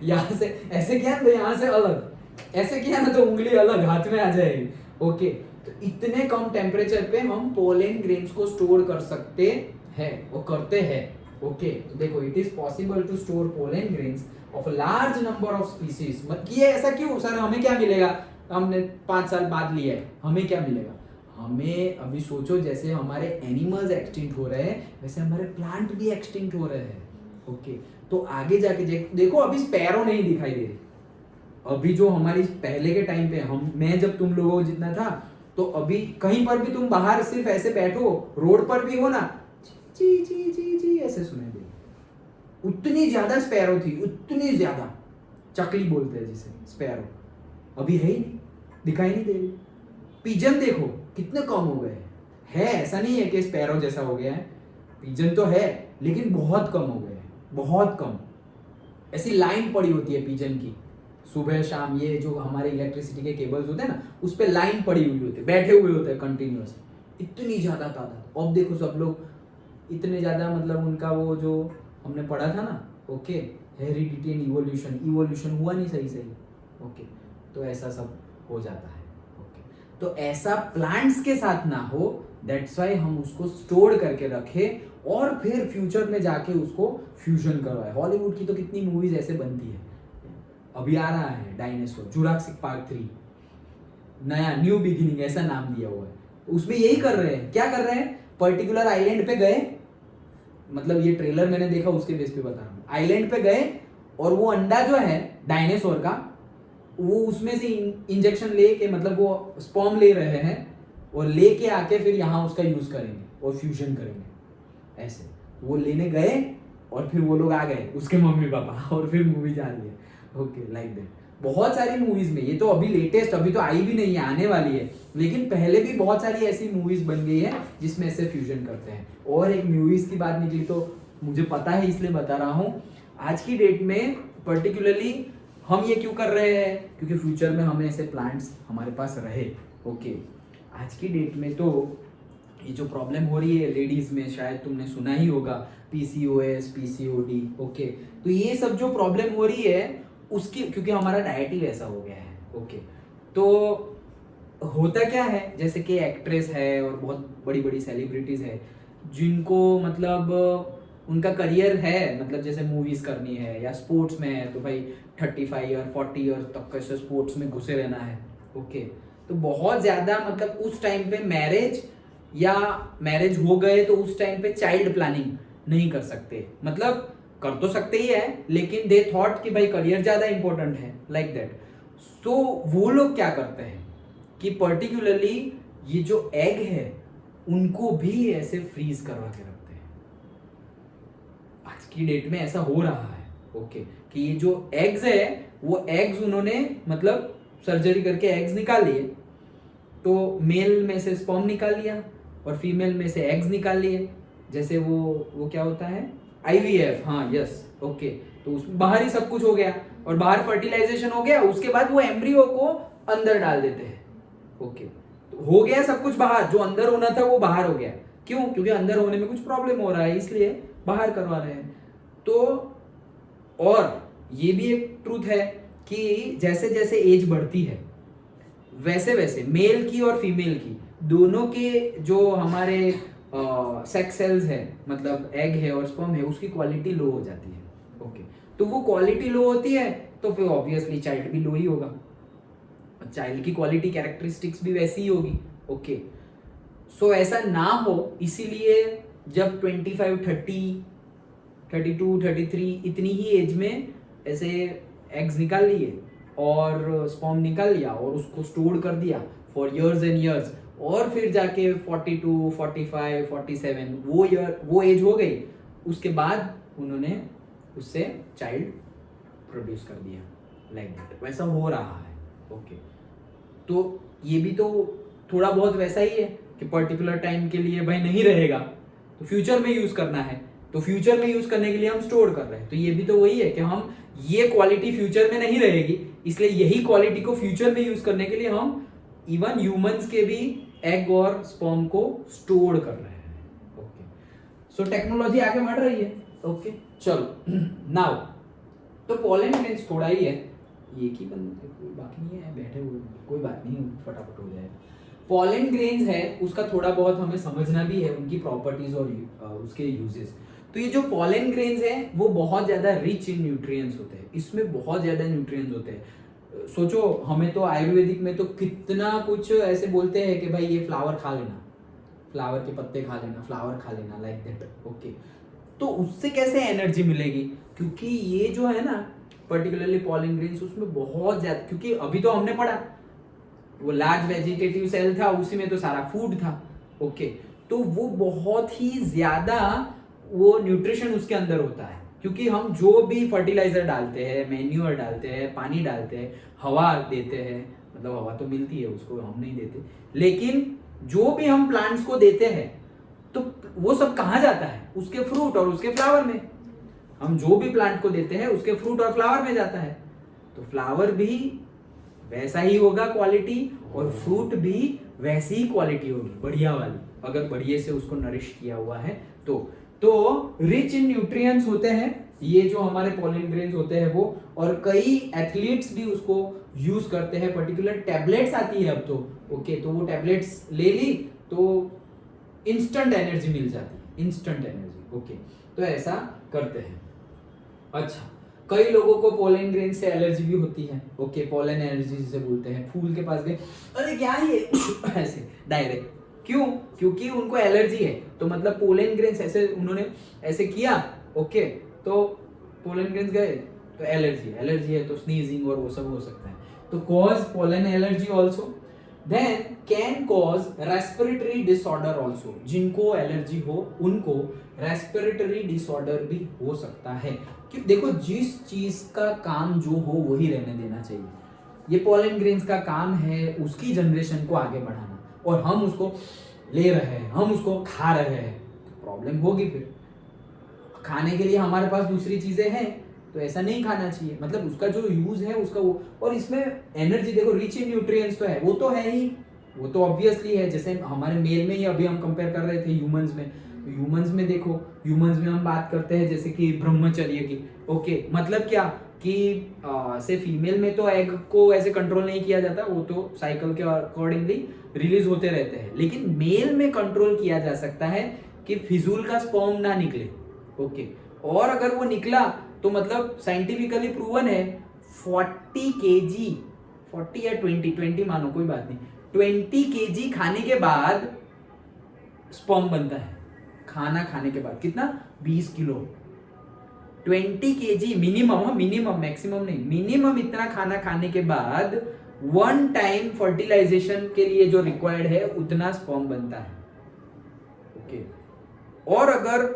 यहाँ से ऐसे किया ना तो यहाँ से अलग, ऐसे किया ना तो उंगली अलग हाथ में आ जाएगी। ओके, तो इतने कम टेम्परेचर पे हम पोलन ग्रेन्स को स्टोर कर सकते हैं, वो करते हैं। ओके, तो देखो, it is possible to store pollen grains of a large number of species. मत किए ऐसा क्यों सर, हमें क्या मिलेगा? हमने 5 साल बाद लिया है, हमें क्या मिलेगा? हमें अभी सोचो, जैसे हमारे एनिमल्स एक्सटिंक्ट हो रहे हैं वैसे हमारे प्लांट भी एक्सटिंक्ट हो रहे हैं। ओके, तो आगे जाके देखो, अभी स्पैरो नहीं दिखाई दे रही। अभी जो हमारी पहले के टाइम पे मैं जब तुम लोगों जितना था, तो अभी कहीं पर भी तुम बाहर सिर्फ ऐसे बैठो, रोड पर भी हो ना, ची ची ची ची ऐसे सुनाई दे। उतनी ज्यादा स्पैरो थी, उतनी ज्यादा, चकली बोलते हैं जिसे, स्पैरो। अभी है ही नहीं, दिखाई नहीं दे रही। पिजन देखो कितने कम हो गए हैं, ऐसा नहीं है कि स्पैरो जैसा हो गया है, पिजन तो है लेकिन बहुत कम हो गए हैं, बहुत कम। ऐसी लाइन पड़ी होती है पिजन की, सुबह शाम, ये जो हमारे इलेक्ट्रिसिटी के केबल्स होते हैं ना, उस पे लाइन पड़ी हुई होती है, बैठे हुए होते हैं कंटिन्यूअस, इतनी ज्यादा तादाद। अब देखो सब लोग इतने ज्यादा, मतलब उनका वो जो हमने पढ़ा था ना, ओके, हेरिडिटी एंड इवोल्यूशन हुआ नहीं सही। ओके, तो ऐसा सब हो जाता है। ओके, तो ऐसा प्लांट्स के साथ ना हो, दैट्स वाई हम उसको स्टोर करके रखें और फिर फ्यूचर में जाके उसको फ्यूजन करवाए। हॉलीवुड की तो कितनी मूवीज ऐसे बनती है। अभी आ रहा है डायनासोर, जुरासिक पार्क 3, नया न्यू बिगिनिंग ऐसा नाम दिया हुआ है, उसमें यही कर रहे हैं। क्या कर रहे हैं? पर्टिकुलर आइलैंड पे गए, मतलब ये ट्रेलर मैंने देखा उसके बेस पे बता रहा हूँ। आइलैंड पे गए और वो अंडा जो है डायनासोर का, वो उसमें से इंजेक्शन लेके, मतलब वो स्पर्म ले रहे हैं और लेके आके फिर यहाँ उसका यूज करेंगे और फ्यूजन करेंगे। ऐसे वो लेने गए और फिर वो लोग आ गए, उसके मम्मी पापा, और फिर मूवी जा रही है। Okay, like that. बहुत सारी मूवीज में, ये तो अभी लेटेस्ट, अभी तो आई भी नहीं है, आने वाली है, लेकिन पहले भी बहुत सारी ऐसी मूवीज बन गई है जिसमें ऐसे फ्यूजन करते हैं। और एक मूवीज की बात निकली तो मुझे पता है इसलिए बता रहा हूँ। आज की डेट में पर्टिकुलरली हम ये क्यों कर रहे हैं? क्योंकि फ्यूचर में हमें ऐसे प्लांट्स हमारे पास रहे। ओके, आज की डेट में तो ये जो प्रॉब्लम हो रही है लेडीज में, शायद तुमने सुना ही होगा, PCOS, PCOD। ओके, तो ये सब जो प्रॉब्लम हो रही है उसकी, क्योंकि हमारा डाइट ही वैसा हो गया है। ओके, तो होता क्या है, जैसे कि एक्ट्रेस है और बहुत बड़ी बड़ी सेलिब्रिटीज है जिनको मतलब उनका करियर है, मतलब जैसे मूवीज करनी है या स्पोर्ट्स में है, तो भाई 35 और 40 ईयर तक कैसे स्पोर्ट्स में घुसे रहना है। ओके, तो बहुत ज्यादा, मतलब उस टाइम पे मैरिज हो गए तो उस टाइम पे चाइल्ड प्लानिंग नहीं कर सकते, मतलब कर तो सकते ही है, लेकिन दे थॉट कि भाई करियर ज्यादा इंपॉर्टेंट है, लाइक दैट। सो वो लोग क्या करते हैं कि पर्टिकुलरली ये जो एग है उनको भी ऐसे फ्रीज करवा के रखते हैं। आज की डेट में ऐसा हो रहा है। ओके, कि ये जो एग्स है वो एग्स उन्होंने मतलब सर्जरी करके एग्स निकाल लिए, तो मेल में से स्पर्म निकाल लिया और फीमेल में से एग्स निकाल लिए, जैसे वो क्या होता है, IVF। हाँ, यस, ओके, तो उसमें बाहर ही सब कुछ हो गया और बाहर फर्टिलाइजेशन हो गया, उसके बाद वो एम्ब्रियो को अंदर डाल देते हैं। ओके, तो हो गया सब कुछ बाहर, जो अंदर होना था वो बाहर हो गया। क्यों? क्योंकि अंदर होने में कुछ प्रॉब्लम हो रहा है, इसलिए बाहर करवा रहे हैं। तो और ये भी एक ट्रूथ है कि जैसे जैसे एज बढ़ती है वैसे वैसे मेल की और फीमेल की दोनों के जो हमारे सेक्स सेल्स है, मतलब एग है और स्पर्म है, उसकी क्वालिटी लो हो जाती है। ओके, तो वो क्वालिटी लो होती है तो फिर ऑब्वियसली चाइल्ड भी लो ही होगा, चाइल्ड की क्वालिटी कैरेक्टरिस्टिक्स भी वैसी ही होगी। ओके, सो ऐसा ना हो, इसीलिए जब 25, 30, 32, 33 इतनी ही एज में ऐसे एग्स निकाल लिए और स्पर्म निकाल लिया और उसको स्टोर कर दिया फॉर इयर्स एंड इयर्स, और फिर जाके 42, 45, 47 वो एज हो गई, उसके बाद उन्होंने उससे चाइल्ड प्रोड्यूस कर दिया, लाइक दैट। वैसा हो रहा है, ओके। तो ये भी तो थोड़ा बहुत वैसा ही है कि पर्टिकुलर टाइम के लिए भाई नहीं रहेगा तो फ्यूचर में यूज करना है, तो फ्यूचर में यूज करने के लिए हम स्टोर कर रहे हैं। तो ये भी तो वही है कि हम ये क्वालिटी फ्यूचर में नहीं रहेगी, इसलिए यही क्वालिटी को फ्यूचर में यूज करने के लिए हम इवन ह्यूमंस के भी एग और स्पर्म को स्टोर कर रहे हैं, ओके। सो टेक्नोलॉजी आगे बढ़ रही है, ओके। चलो नाउ तो पोलन ग्रेन्स थोड़ा ही है, एक ही बंदे कोई बाकी नहीं है बैठे हुए, कोई बात नहीं, फटाफट हो जाएगा। पोलन ग्रेन्स है उसका थोड़ा बहुत हमें समझना भी है, उनकी प्रॉपर्टीज और उसके यूजेस। तो ये जो पोलन ग्रेन्स है वो बहुत ज्यादा रिच इन न्यूट्रिएंट्स होते हैं, इसमें बहुत ज्यादा न्यूट्रिएंट्स होते हैं। सोचो हमें तो आयुर्वेदिक में तो कितना कुछ ऐसे बोलते हैं कि भाई ये फ्लावर खा लेना, फ्लावर के पत्ते खा लेना, फ्लावर खा लेना, लाइक दैट, ओके। तो उससे कैसे एनर्जी मिलेगी, क्योंकि ये जो है ना पर्टिकुलरली पोलन ग्रेन्स उसमें बहुत ज्यादा, क्योंकि अभी तो हमने पढ़ा वो लार्ज वेजिटेटिव सेल था, उसी में तो सारा फूड था, ओके। तो वो बहुत ही ज्यादा वो न्यूट्रिशन उसके अंदर होता है, क्योंकि हम जो भी फर्टिलाइजर डालते हैं, मैन्यूअर डालते हैं, पानी डालते हैं, हवा देते हैं, मतलब हवा तो मिलती है उसको, हम नहीं देते, लेकिन जो भी हम प्लांट्स को देते हैं तो वो सब कहाँ जाता है, उसके फ्रूट और उसके फ्लावर में। हम जो भी प्लांट को देते हैं उसके फ्रूट और फ्लावर में जाता है, तो फ्लावर भी वैसा ही होगा क्वालिटी और फ्रूट भी वैसी ही क्वालिटी होगी, बढ़िया वाली, अगर बढ़िया से उसको नरिश किया हुआ है तो रिच इन न्यूट्रिएंट्स होते हैं ये जो हमारे पोलन ग्रेन्स होते हैं वो। और कई एथलीट्स भी उसको यूज करते हैं, पर्टिकुलर टैबलेट्स आती है अब तो, ओके। तो वो टैबलेट्स ले ली तो इंस्टेंट एनर्जी मिल जाती है, इंस्टेंट एनर्जी, ओके। तो ऐसा करते हैं। अच्छा, कई लोगों को पोलन ग्रेन से एलर्जी भी होती है, ओके। पोलन एलर्जी जिसे बोलते हैं, फूल के पास गए अरे क्या है ऐसे डायरेक्ट, क्यों? क्योंकि उनको एलर्जी है, तो मतलब पोलन ग्रेन्स ऐसे उन्होंने ऐसे किया, ओके, तो पोलन ग्रेन्स गए तो एलर्जी है तो स्नीजिंग और वो सब हो सकता है, तो cause pollen allergy also. Then can cause respiratory disorder also, जिनको एलर्जी हो उनको रेस्पिरेटरी डिसऑर्डर भी हो सकता है। कि देखो जिस चीज का काम जो हो वही रहने देना चाहिए, ये पोलन ग्रेन्स का काम है उसकी जनरेशन को आगे बढ़ाना, और हम उसको ले रहे हैं, हम उसको खा रहे हैं, तो प्रॉब्लम होगी। फिर खाने के लिए हमारे पास दूसरी चीजें हैं, तो ऐसा नहीं खाना चाहिए, मतलब उसका जो यूज है उसका वो। और इसमें एनर्जी देखो रिच इन न्यूट्रिएंट्स तो है, वो तो है ही, वो तो ऑब्वियसली है। जैसे हमारे मेल में ही अभी हम कंपेयर कर रहे थे ह्यूमंस में, ह्यूमंस में देखो, ह्यूमंस में हम बात करते हैं जैसे कि ब्रह्मचर्य की, ओके। मतलब क्या कि से फीमेल में तो एग को ऐसे कंट्रोल नहीं किया जाता, वो तो साइकिल के अकॉर्डिंगली रिलीज होते रहते हैं, लेकिन मेल में कंट्रोल किया जा सकता है कि फिजूल का स्पर्म ना निकले, ओके। और अगर वो निकला तो मतलब साइंटिफिकली प्रूवन है 40 kg, 40 या 20 मानो कोई बात नहीं, 20 kg खाने के बाद स्पर्म बनता है। खाना खाने के बाद कितना? 20 kilo, 20 kg minimum, minimum, maximum नहीं, मिनिमम इतना खाना खाने के बाद 1 टाइम फर्टिलाइजेशन के लिए जो रिक्वायर्ड है उतना स्पर्म बनता है, ओके। और अगर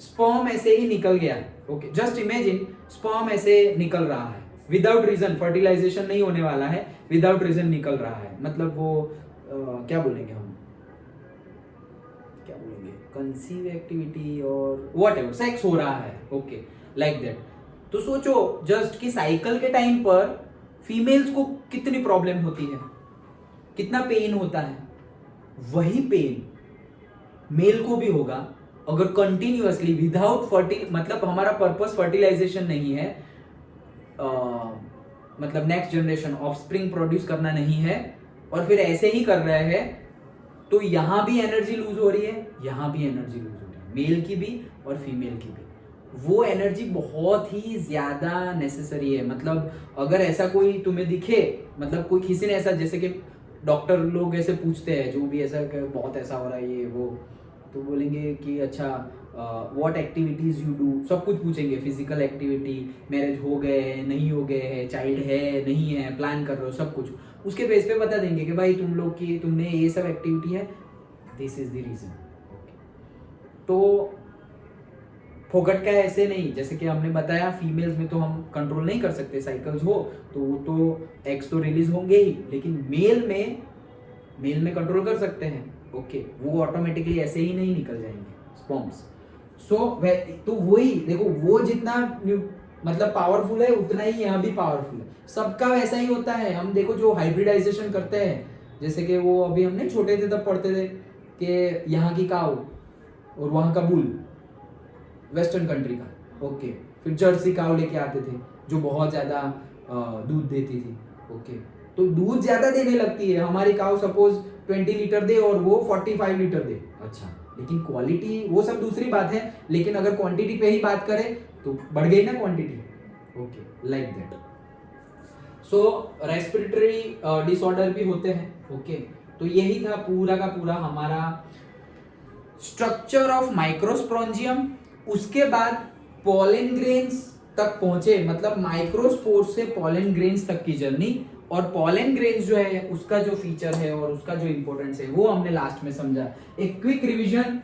स्पर्म ऐसे ही निकल गया, ओके, जस्ट इमेजिन स्पर्म ऐसे निकल रहा है विदाउट रीजन, फर्टिलाइजेशन नहीं होने वाला है, विदाउट रीजन निकल रहा है, मतलब वो क्या बोलेंगे हम, क्या बोलेंगे, कंसीव एक्टिविटी और व्हाटएवर, सेक्स हो रहा है, ओके, लाइक दैट। तो सोचो जस्ट कि साइकिल के टाइम पर फीमेल्स को कितनी प्रॉब्लम होती है, कितना पेन होता है, वही पेन मेल को भी होगा अगर कंटिन्यूअसली विदाउट मतलब हमारा पर्पस फर्टिलाइजेशन नहीं है, मतलब नेक्स्ट जनरेशन ऑफस्प्रिंग प्रोड्यूस करना नहीं है, और फिर ऐसे ही कर रहे हैं, तो यहां भी एनर्जी लूज हो रही है, यहां भी एनर्जी लूज हो रही है, मेल की भी और फीमेल की भी। वो एनर्जी बहुत ही ज्यादा नेसेसरी है। मतलब अगर ऐसा कोई तुम्हें दिखे, मतलब कोई किसी ने ऐसा, जैसे कि डॉक्टर लोग ऐसे पूछते हैं, जो भी ऐसा बहुत ऐसा हो रहा है ये वो, तो बोलेंगे कि अच्छा व्हाट एक्टिविटीज यू डू, सब कुछ पूछेंगे, फिजिकल एक्टिविटी, मैरिज हो गए है नहीं हो गए है, चाइल्ड है नहीं है, प्लान कर रहे हो, सब कुछ। उसके बेस पे बता देंगे कि भाई तुम लोग की तुमने ये सब एक्टिविटी है, दिस इज द रीजन। तो फोकट का ऐसे नहीं, जैसे कि हमने बताया फीमेल्स में तो हम कंट्रोल नहीं कर सकते, साइकिल्स हो तो वो तो एग्स तो रिलीज होंगे ही, लेकिन मेल में कंट्रोल कर सकते हैं। ओके, वो ऑटोमेटिकली ऐसे ही नहीं निकल जाएंगे स्पर्म्स। तो वही देखो, वो जितना मतलब पावरफुल है उतना ही यहाँ भी पावरफुल है, सबका वैसा ही होता है। हम देखो जो हाइब्रिडाइजेशन करते हैं, जैसे कि वो अभी हमने छोटे थे तब पढ़ते थे कि यहाँ की काऊ और वहाँ का बुल, वेस्टर्न कंट्री का। ओके, फिर जर्सी काऊ लेके आते थे जो बहुत ज्यादा दूध देती थी। ओके, तो दूध ज्यादा देने लगती है हमारी काऊ, सपोज 20 लीटर दे और वो 45 लीटर दे, अच्छा, लेकिन क्वालिटी वो सब दूसरी बात है, लेकिन अगर क्वांटिटी पे ही बात करें तो बढ़ गई ना quantity. Okay, like that. So respiratory disorder भी होते हैं। ओके, तो यही था पूरा का पूरा हमारा स्ट्रक्चर ऑफ माइक्रोस्पोरेंजियम। उसके बाद पॉलन ग्रेन्स तक पहुंचे, मतलब माइक्रोस्पोर से पॉलन ग्रेन्स तक की जर्नी। और पॉलन ग्रेन्स जो है उसका जो फीचर है और उसका जो इंपॉर्टेंस है वो हमने लास्ट में समझा। एक क्विक रिवीजन,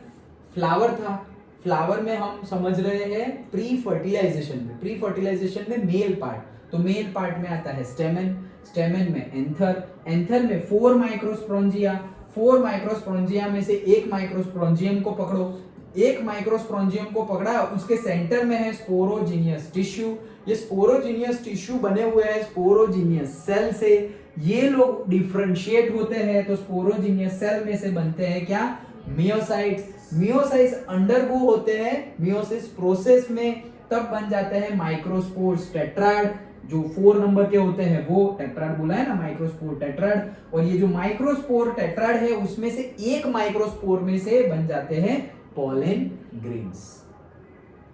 फ्लावर था, फ्लावर में हम समझ रहे हैं प्री फर्टिलाइजेशन में, प्री फर्टिलाइजेशन में मेल पार्ट, तो मेल पार्ट में आता है स्टेमन, स्टेमन में एंथर, एंथर में 4 माइक्रोस्पोरेंजिया, 4 माइक्रोस्पोरेंजिया में से एक माइक्रोस्पोरेंजियम को पकड़ो, एक माइक्रोस्पोरेंजियम को पकड़ा, उसके सेंटर में है स्पोरोजीनियस टिश्यू। ये स्पोरोजीनियस टिश्यू बने हुए हैं स्पोरोजीनियस सेल से, ये लोग डिफरेंशिएट होते हैं, तो स्पोरोजीनियस सेल में से बनते हैं क्या, मियोसाइट्स। मियोसाइट्स अंडरगो होते हैं मियोसिस प्रोसेस में, तब बन जाते हैं माइक्रोस्पोर्स टेट्राड, जो 4 नंबर के होते हैं वो टेट्राड बोला है ना, माइक्रोस्पोर टेट्राड। और ये जो माइक्रोस्पोर टेट्राड है उसमें से एक माइक्रोस्पोर में से बन जाते हैं पॉलन ग्रेन्स।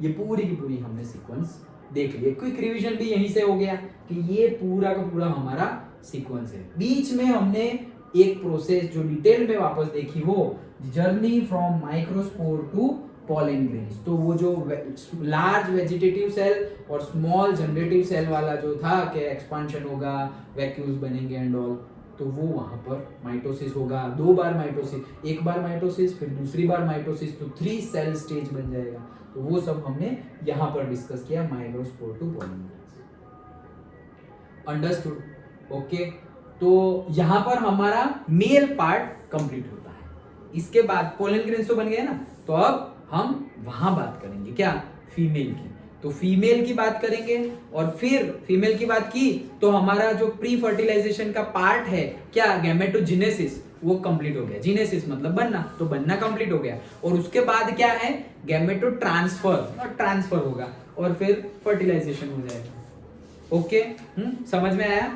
ये पूरी की पूरी हमने सीक्वेंस देख लिया। क्विक रिवीजन भी यहीं से हो गया कि ये पूरा का पूरा हमारा सीक्वेंस है। बीच में हमने एक प्रोसेस जो डिटेल में वापस देखी, वो journey from microspore to pollen grains. तो वो जो लार्ज वेजिटेटिव सेल और स्मॉल जनरेटिव सेल वाला जो था कि एक्सपांशन होगा, वैक्यूल्स बनेंगे एंड ऑल, तो वो वहां पर माइटोसिस होगा, 2 बार माइटोसिस, एक बार माइटोसिस फिर दूसरी बार माइटोसिस, तो 3 सेल स्टेज बन जाएगा। तो वो सब हमने यहां पर डिस्कस किया, microspore to pollen grains. Understood? Okay, तो यहां पर हमारा मेल पार्ट कंप्लीट होता है। इसके बाद पॉलन ग्रेन्स तो बन गए ना, तो अब हम वहां बात करेंगे क्या, फीमेल की। तो फीमेल की बात करेंगे, और फिर फीमेल की बात की तो हमारा जो प्री फर्टिलाइजेशन का पार्ट है क्या, गैमेटोजेनेसिस, वो कंप्लीट हो गया। जीनेसिस मतलब बनना, तो बनना कंप्लीट हो गया। और उसके बाद क्या है, गैमेटो ट्रांसफर, ट्रांसफर होगा और फिर फर्टिलाइजेशन हो जाएगा। ओके, समझ में आया?